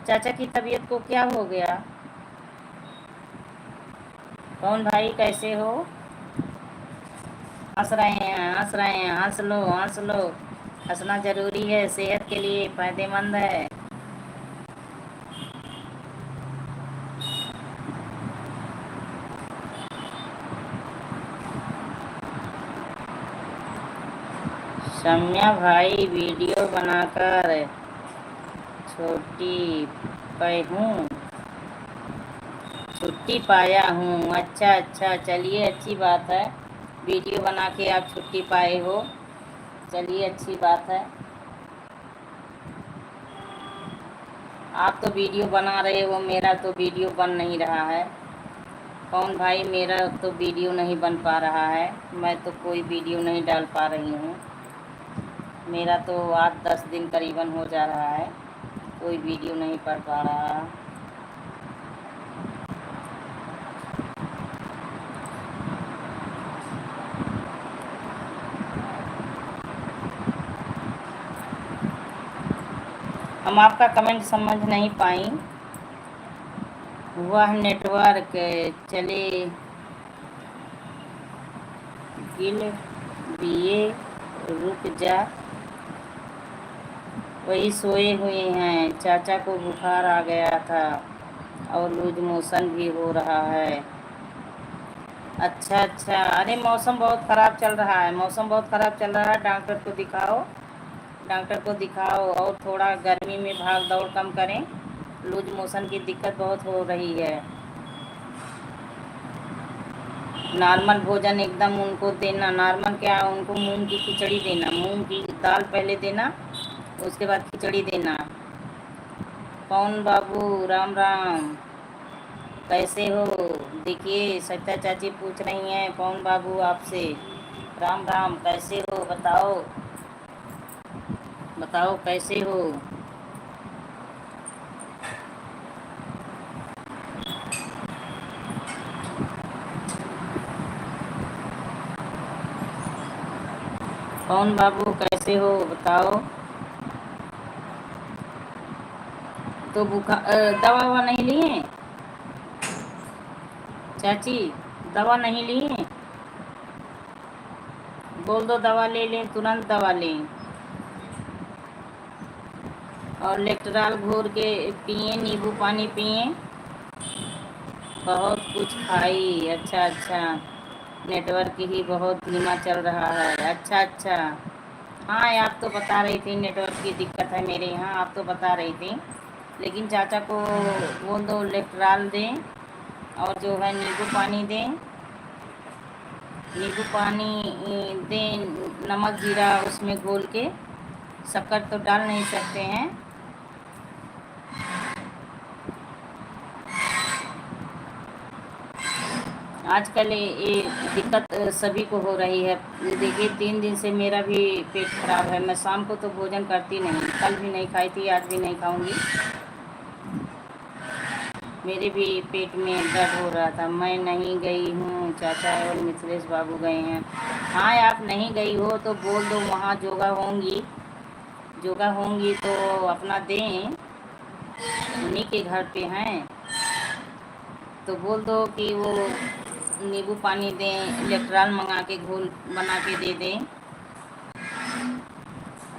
चाचा की तबीयत को क्या हो गया? कौन भाई कैसे हो? हंस रहे हैं, हंस लो हंस लो। हंसना जरूरी है, सेहत के लिए फायदेमंद है। सम्या भाई वीडियो बनाकर छुट्टी पाया हूँ। अच्छा, चलिए अच्छी बात है, वीडियो बना के आप छुट्टी पाए हो, चलिए अच्छी बात है। आप तो वीडियो बना रहे हो, मेरा तो वीडियो बन नहीं रहा है। कौन भाई? मेरा तो वीडियो नहीं बन पा रहा है, मैं तो कोई वीडियो नहीं डाल पा रही हूँ। मेरा तो 8-10 दिन करीबन हो जा रहा है, कोई वीडियो नहीं पढ़ पा रहा। हम आपका कमेंट समझ नहीं पाई। वह नेटवर्क चले गिल बीए रुक जा। वही सोए हुए हैं। चाचा को बुखार आ गया था और लूज मोशन भी हो रहा है। अच्छा अच्छा, अरे मौसम बहुत ख़राब चल रहा है, मौसम बहुत ख़राब चल रहा है। डॉक्टर को दिखाओ, डॉक्टर को दिखाओ और थोड़ा गर्मी में भाग दौड़ कम करें। लूज मोशन की दिक्कत बहुत हो रही है। नॉर्मल भोजन एकदम उनको देना। नॉर्मल क्या, उनको मूंग की खिचड़ी देना, मूंग की दाल पहले देना, उसके बाद खिचड़ी देना। पवन बाबू राम राम, कैसे हो? देखिए सविता चाची पूछ रही हैं पवन बाबू आपसे। राम राम, कैसे हो बताओ, बताओ कैसे हो? पवन बाबू कैसे हो बताओ। तो दवा ववा नहीं लिए चाची? दवा नहीं लिए? बोल दो दवा ले लें, तुरंत दवा लें। और इलेक्ट्रॉल घोर के पिए, नींबू पानी पिए, बहुत कुछ खाई। अच्छा अच्छा, नेटवर्क ही बहुत धीमा चल रहा है। अच्छा अच्छा, हाँ आप तो बता रही थी नेटवर्क की दिक्कत है मेरे यहाँ, आप तो बता रही थी। लेकिन चाचा को बोल दो इलेक्ट्रॉल दें और जो है नींबू पानी दें, नींबू पानी दें, नमक जीरा उसमें घोल के। शक्कर तो डाल नहीं सकते हैं। आजकल ये दिक्कत सभी को हो रही है। देखिए 3 दिन से मेरा भी पेट खराब है। मैं शाम को तो भोजन करती नहीं, कल भी नहीं खाई थी, आज भी नहीं खाऊंगी। मेरे भी पेट में दर्द हो रहा था। मैं नहीं गई हूँ, चाचा और मिथिलेश बाबू गए हैं। हाँ आप नहीं गई हो तो बोल दो, वहाँ योगा होंगी, योगा होंगी तो अपना दें, उन्हीं के घर पे हैं तो बोल दो कि वो नींबू पानी दें, इलेक्ट्रॉल मंगा के घोल बना के दे दें।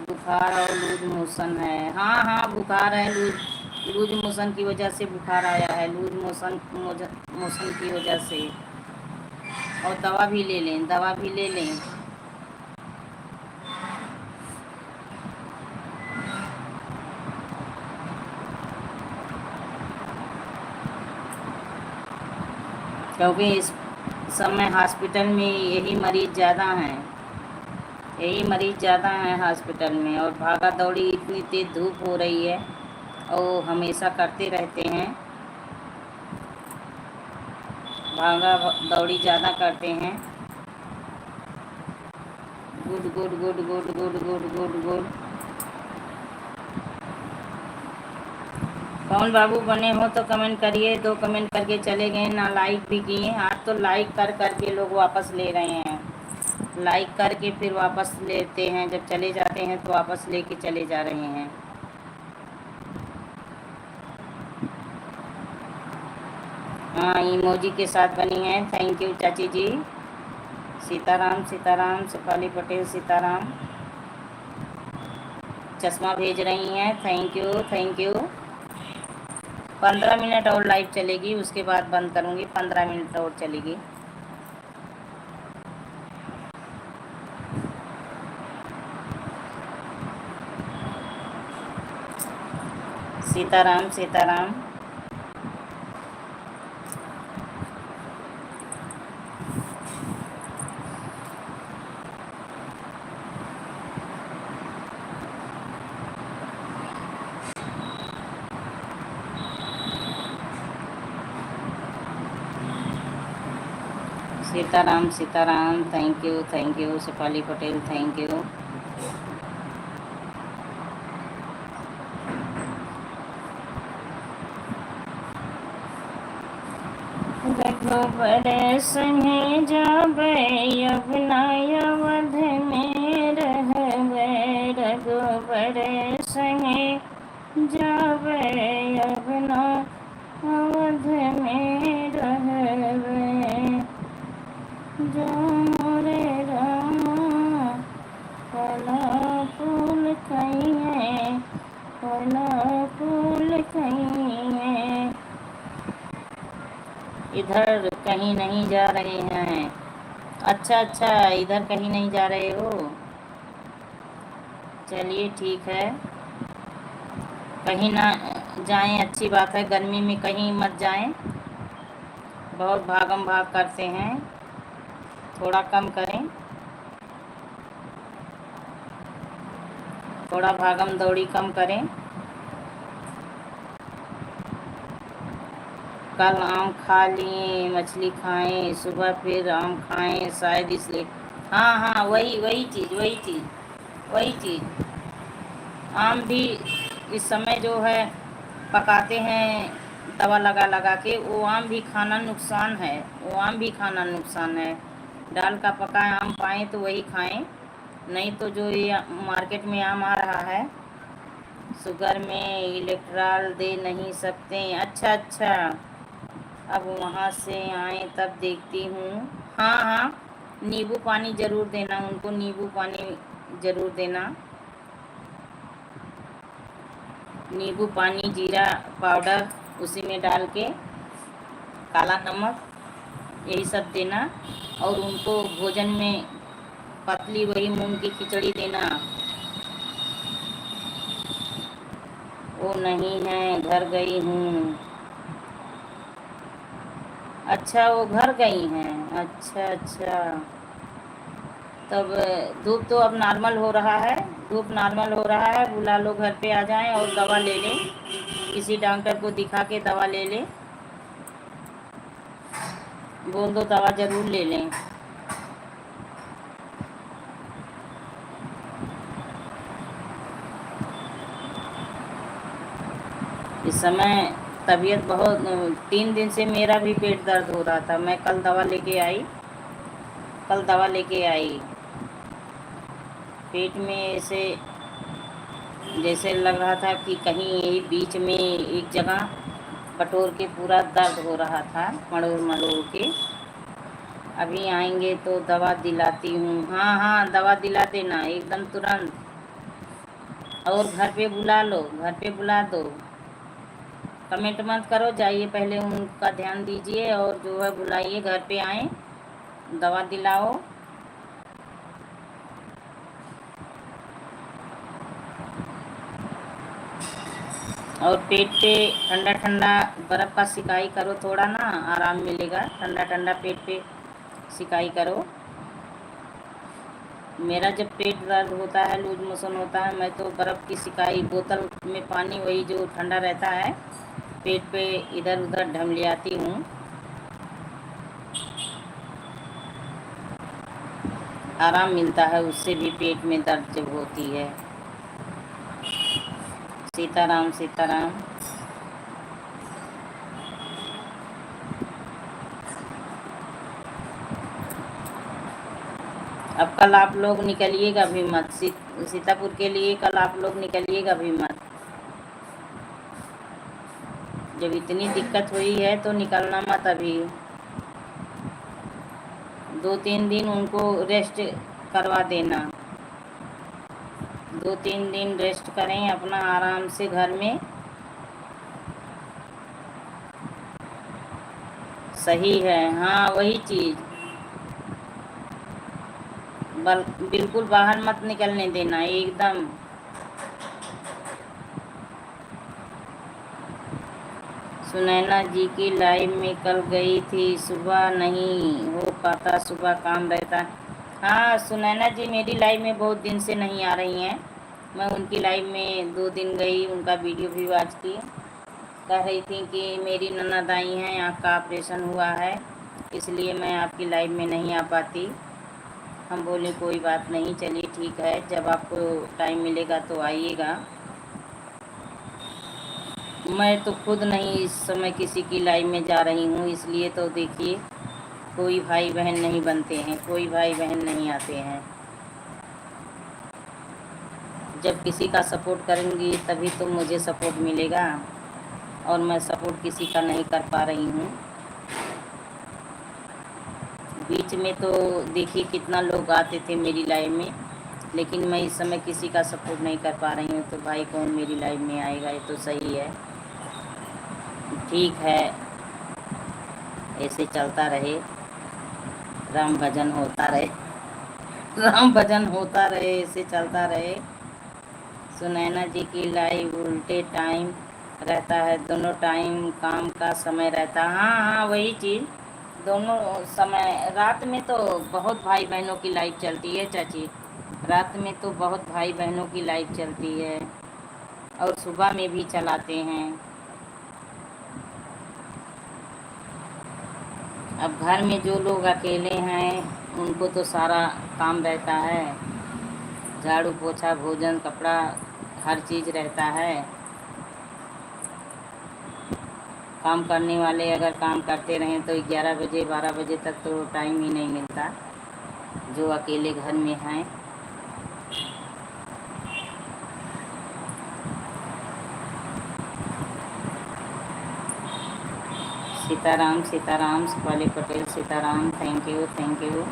बुखार और लूज मोशन है। हाँ हाँ बुखार है, लूज मोशन की वजह से बुखार आया है, लूज मोशन की वजह से। और दवा भी ले लें, दवा भी ले लें। क्योंकि इस समय हॉस्पिटल में यही मरीज़ ज़्यादा हैं, यही मरीज़ ज़्यादा हैं हॉस्पिटल में। और भागा दौड़ी इतनी तेज़ धूप हो रही है और हमेशा करते रहते हैं, भागा दौड़ी ज़्यादा करते हैं। Good good good good good good good good. कौन बाबू बने हो तो कमेंट करिए। 2 कमेंट करके चले गए ना, लाइक भी किए। आज तो लाइक कर करके लोग वापस ले रहे हैं, लाइक करके फिर वापस लेते हैं, जब चले जाते हैं तो वापस लेके चले जा रहे हैं। हाँ इमोजी के साथ बनी है, थैंक यू चाची जी। सीताराम सीताराम, शेफाली पटेल सीताराम। चश्मा भेज रही हैं, thank you thank you. 15 minute और लाइव चलेगी, उसके बाद बंद करूँगी। 15 मिनट और चलेगी। Sitaram Sitaram. Sitaram Sitaram, thank you Shefali Patel, thank you. Raghubar संगे जाबे अब अवध में रहबे, रघुबर संगे जावे अब ना अवध में रहवे, जो मोरे रामा कला फूल खइए, कला फूल खइए। इधर कहीं नहीं जा रहे हैं? अच्छा अच्छा, इधर कहीं नहीं जा रहे हो, चलिए ठीक है। कहीं ना जाएं, अच्छी बात है। गर्मी में कहीं मत जाएं, बहुत भागम भाग करते हैं, थोड़ा कम करें, थोड़ा भागम दौड़ी कम करें। कल आम खा लिए, मछली खाएं, सुबह फिर आम खाएं, शायद इसलिए। हाँ हाँ, वही वही चीज़, वही चीज़, वही चीज़। आम भी इस समय जो है पकाते हैं दवा लगा लगा के, वो आम भी खाना नुकसान है, वो आम भी खाना नुकसान है। डाल का पका आम पाएँ तो वही खाएं, नहीं तो जो ये मार्केट में आम आ रहा है, शुगर में इलेक्ट्रॉल दे नहीं सकते। अच्छा अच्छा, अब वहाँ से आए तब देखती हूँ। हाँ हाँ, नींबू पानी ज़रूर देना उनको, नींबू पानी ज़रूर देना, नींबू पानी, जीरा पाउडर उसी में डाल के, काला नमक, यही सब देना। और उनको भोजन में पतली वही मूंग की खिचड़ी देना। वो नहीं है, घर गई हूँ। अच्छा, वो घर गई हैं, अच्छा अच्छा। तब धूप तो अब नॉर्मल हो रहा है, धूप नॉर्मल हो रहा है, बुला लो, घर पे आ जाएं और दवा ले लें, किसी डॉक्टर को दिखा के दवा ले लें, बोल दो दवा ज़रूर ले लें। इस समय तबीयत बहुत, 3 दिन से मेरा भी पेट दर्द हो रहा था। मैं कल दवा लेके आई, कल दवा लेके आई, पेट में ऐसे जैसे लग रहा था कि कहीं यही बीच में एक जगह बटोर के पूरा दर्द हो रहा था, मड़ोड़ मड़ोड़ के। अभी आएंगे तो दवा दिलाती हूँ। हाँ हाँ, दवा दिला देना एकदम तुरंत, और घर पे बुला लो, घर पे बुला दो, कमेंट मत करो, जाइए पहले उनका ध्यान दीजिए और जो है बुलाइए, घर पे आए, दवा दिलाओ। और पेट पे ठंडा ठंडा बर्फ़ का सिकाई करो, थोड़ा ना आराम मिलेगा, ठंडा ठंडा पेट पे सिकाई करो। मेरा जब पेट दर्द होता है, लूज मोशन होता है, मैं तो बर्फ़ की सिकाई, बोतल में पानी वही जो ठंडा रहता है, पेट पे इधर उधर ढम ले आती हूँ। आराम मिलता है उससे भी, पेट में दर्द जब होती है। सीताराम सीताराम। अब कल आप लोग निकलिएगा भी मत, सीतापुर के लिए कल आप लोग निकलिएगा भी मत। जब इतनी दिक्कत हुई है तो निकलना मत अभी। 2-3 दिन उनको रेस्ट करवा देना, 2-3 दिन रेस्ट करें अपना आराम से घर में, सही है। हाँ, वही चीज़, बिल्कुल बाहर मत निकलने देना एकदम। सुनैना जी की लाइव में कल गई थी, सुबह नहीं हो पाता, सुबह काम रहता। हाँ सुनैना जी मेरी लाइव में बहुत दिन से नहीं आ रही हैं, मैं उनकी लाइव में 2 दिन गई, उनका वीडियो भी वॉच की, कह रही थी कि मेरी ननद आई हैं, आँख का ऑपरेशन हुआ है, इसलिए मैं आपकी लाइव में नहीं आ पाती। हम बोले कोई बात नहीं, चलिए ठीक है, जब आपको टाइम मिलेगा तो आइएगा। मैं तो खुद नहीं इस समय किसी की लाइव में जा रही हूँ, इसलिए तो देखिए कोई भाई बहन नहीं बनते हैं, कोई भाई बहन नहीं आते हैं। जब किसी का सपोर्ट करूँगी तभी तो मुझे सपोर्ट मिलेगा, और मैं सपोर्ट किसी का नहीं कर पा रही हूँ। बीच में तो देखिए कितना लोग आते थे मेरी लाइफ में, लेकिन मैं इस समय किसी का सपोर्ट नहीं कर पा रही हूँ, तो भाई कौन मेरी लाइफ में आएगा? ये तो सही है, ठीक है, ऐसे चलता रहे, राम भजन होता रहे, राम भजन होता रहे, ऐसे चलता रहे। सुनैना जी की लाइव उल्टे टाइम रहता है, दोनों टाइम काम का समय रहता है। हाँ हाँ, वही चीज़, दोनों समय। रात में तो बहुत भाई बहनों की लाइव चलती है चाची, रात में तो बहुत भाई बहनों की लाइव चलती है, और सुबह में भी चलाते हैं। अब घर में जो लोग अकेले हैं उनको तो सारा काम रहता है, झाड़ू पोछा भोजन कपड़ा हर चीज़ रहता है। काम करने वाले अगर काम करते रहें तो 11 बजे 12 बजे तक तो टाइम ही नहीं मिलता, जो अकेले घर में हैं। Sitaram Sitaram, Shipali Patel Sitaram, thank you thank you.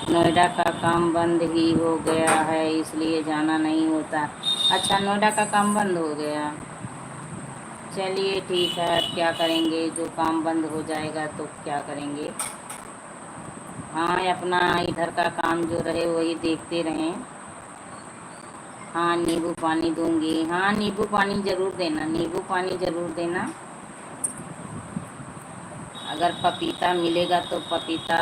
Noida का काम बंद ही हो गया है, इसलिए जाना नहीं होता। अच्छा, नोएडा का काम बंद हो गया, चलिए ठीक है, अब क्या करेंगे, जो काम बंद हो जाएगा तो क्या करेंगे। हाँ, अपना इधर का काम जो रहे वही देखते रहें। हाँ, नींबू पानी दूंगी, हाँ नींबू पानी ज़रूर देना, नींबू पानी ज़रूर देना। अगर पपीता मिलेगा तो पपीता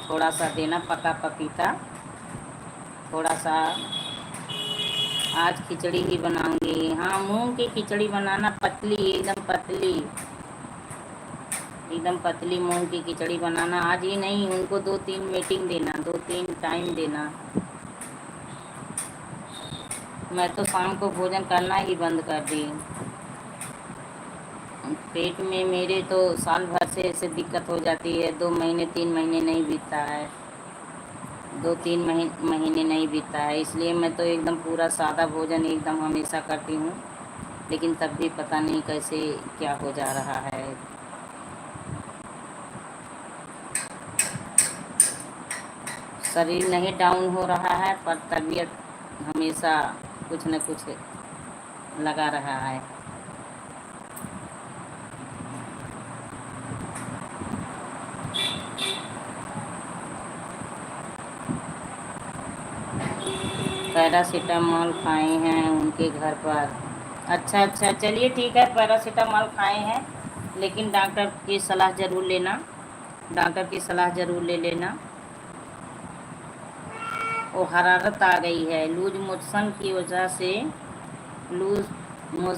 थोड़ा सा देना, पका पपीता थोड़ा सा। आज खिचड़ी ही बनाऊंगी, हाँ मूंग की खिचड़ी बनाना, पतली एकदम पतली, एकदम पतली मूंग की खिचड़ी बनाना। आज ही नहीं, उनको 2-3 मीटिंग देना, 2-3 टाइम देना। मैं तो शाम को भोजन करना ही बंद कर दी। पेट में मेरे तो साल भर से ऐसे दिक्कत हो जाती है, 2 महीने 3 महीने नहीं बीतता है, 2-3 महीने नहीं बीतता है, इसलिए मैं तो एकदम पूरा सादा भोजन एकदम हमेशा करती हूँ, लेकिन तब भी पता नहीं कैसे क्या हो जा रहा है। शरीर नहीं डाउन हो रहा है, पर तबीयत हमेशा कुछ न कुछ लगा रहा है। पैरासीटामॉल खाए हैं उनके घर पर। अच्छा अच्छा, चलिए ठीक है, पैरासीटामॉल खाए हैं, लेकिन डॉक्टर की सलाह ज़रूर लेना, डॉक्टर की सलाह ज़रूर ले लेना। वो हरारत आ गई है, लूज मोशन की वजह से, लूज मो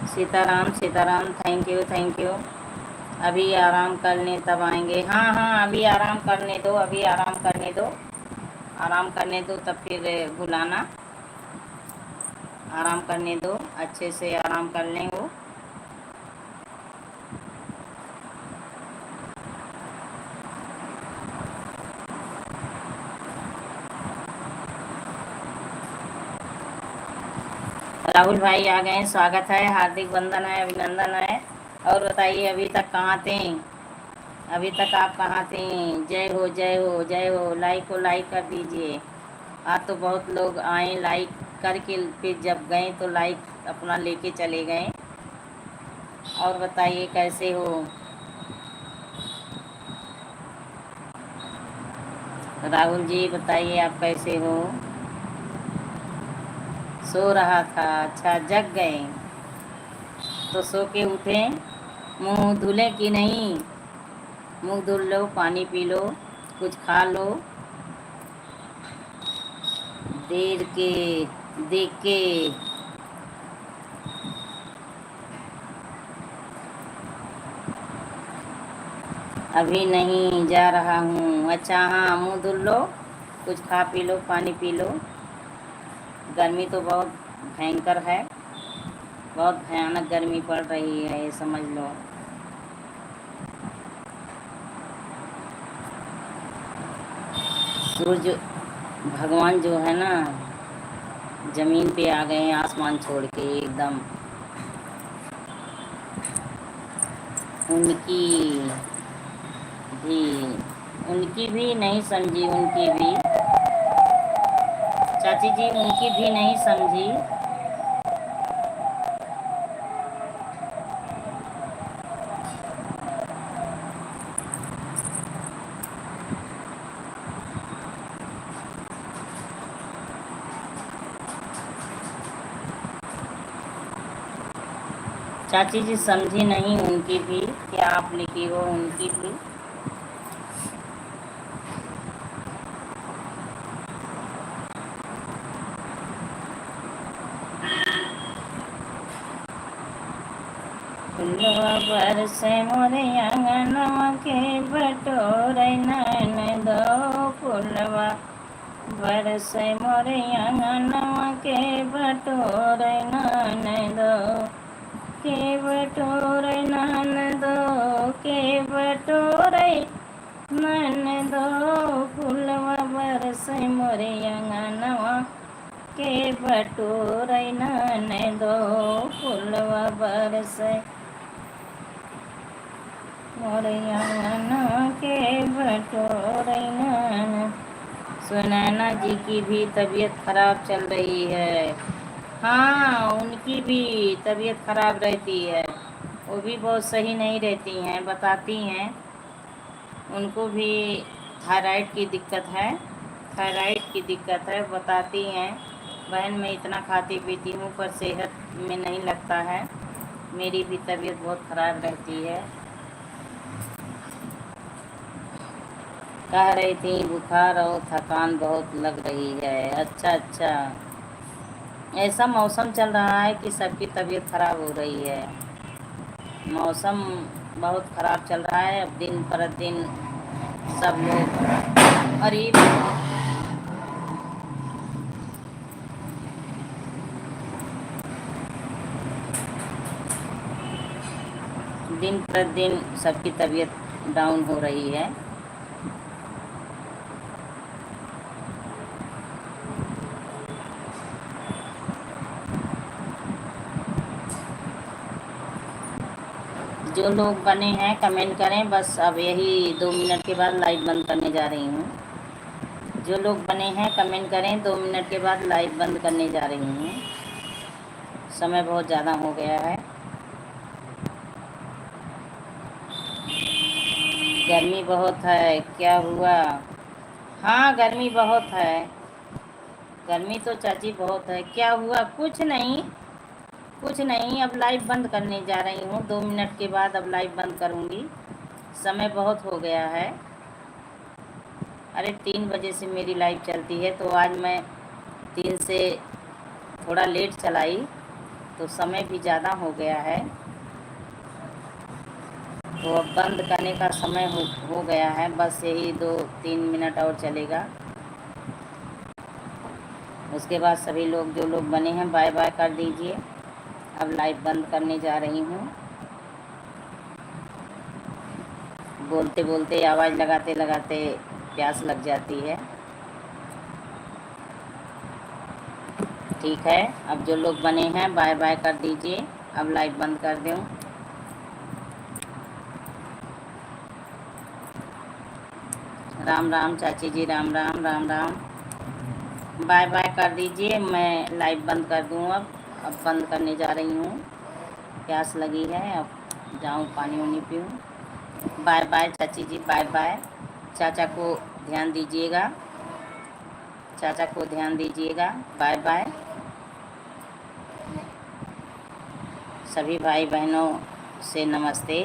Sitaram Sitaram, thank you thank you. अभी आराम कर लें तब आएंगे, हाँ हाँ अभी आराम करने दो, अभी आराम करने दो, आराम करने दो, तब फिर बुलाना। आराम करने दो, अच्छे से आराम कर लें वो। राहुल भाई आ गए, स्वागत है, हार्दिक वंदन है, अभिनंदन है। और बताइए अभी तक कहाँ थे, अभी तक आप कहाँ थे? जय हो जय हो जय हो, लाइक को लाइक कर दीजिए। आज तो बहुत लोग आए, लाइक करके फिर जब गए तो लाइक अपना लेके चले गए। और बताइए कैसे हो? राहुल जी बताइए आप कैसे हो? सो रहा था, अच्छा जग गए, तो सो के उठे, मुंह धुले कि नहीं? मुंह धुल लो, पानी पी लो, कुछ खा लो, देर के देख के। अभी नहीं जा रहा हूँ, अच्छा हाँ मुंह धुल लो, कुछ खा पी लो, पानी पी लो, गर्मी तो बहुत भयंकर है, बहुत भयानक गर्मी पड़ रही है, ये समझ लो। सूरज भगवान जो है ना, जमीन पे आ गए हैं आसमान छोड़ के एकदम। उनकी भी उनकी भी नहीं समझी, उनकी भी चाची जी, उनकी भी नहीं समझी। चाची जी समझी नहीं उनकी भी, क्या आप लिखी हो उनकी भी। फुलवा बरसे मोरे आंगनवा के बटोरे नैन दो, फुलवा बरसे मोरे आंगनवा के बटोरे नैन दो, के बटोरे नैन दो, के बटोरे नैन दो, फुलवा बरसे मोरे आंगनवा के बटोरे नैन दो, फुलवा बरसे मोरे आंगन के बटोरे नैन। सुनैना जी की भी तबीयत खराब चल रही है। हाँ, उनकी भी तबीयत खराब रहती है, वो भी बहुत सही नहीं रहती हैं, बताती हैं। उनको भी थायराइड की दिक्कत है, थायराइड की दिक्कत है, बताती हैं। बहन मैं इतना खाती पीती हूँ पर सेहत में नहीं लगता है, मेरी भी तबीयत बहुत ख़राब रहती है। कह रही थी बुखार और थकान बहुत लग रही है। अच्छा अच्छा, ऐसा मौसम चल रहा है कि सबकी तबीयत खराब हो रही है, मौसम बहुत ख़राब चल रहा है। अब दिन पर दिन सब लोग, अरे दिन पर दिन सबकी तबीयत डाउन हो रही है। जो लोग बने हैं कमेंट करें, बस अब यही 2 मिनट के बाद लाइव बंद करने जा रही हूँ। जो लोग बने हैं कमेंट करें, 2 मिनट के बाद लाइव बंद करने जा रही हूँ, समय बहुत ज़्यादा हो गया है। गर्मी बहुत है, क्या हुआ? हाँ गर्मी बहुत है, गर्मी तो चाची बहुत है। क्या हुआ? कुछ नहीं, कुछ नहीं। अब लाइव बंद करने जा रही हूँ, 2 मिनट के बाद अब लाइव बंद करूँगी, समय बहुत हो गया है। अरे 3 बजे से मेरी लाइव चलती है, तो आज मैं 3 से थोड़ा लेट चलाई, तो समय भी ज़्यादा हो गया है, तो अब बंद करने का समय हो गया है। बस यही 2-3 मिनट और चलेगा, उसके बाद सभी लोग जो लोग बने हैं बाय बाय कर दीजिए। अब लाइव बंद करने जा रही हूँ। बोलते बोलते, आवाज़ लगाते लगाते प्यास लग जाती है। ठीक है, अब जो लोग बने हैं बाय बाय कर दीजिए, अब लाइव बंद कर दूँ। राम राम चाची जी, राम राम, राम राम। बाय बाय कर दीजिए, मैं लाइव बंद कर दूँ। अब बंद करने जा रही हूँ, प्यास लगी है, अब जाऊँ पानी वानी पीऊँ। बाय बाय चाची जी, बाय बाय। चाचा को ध्यान दीजिएगा, चाचा को ध्यान दीजिएगा। बाय बाय सभी भाई बहनों से नमस्ते।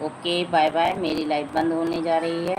ओके बाय बाय, मेरी लाइव बंद होने जा रही है।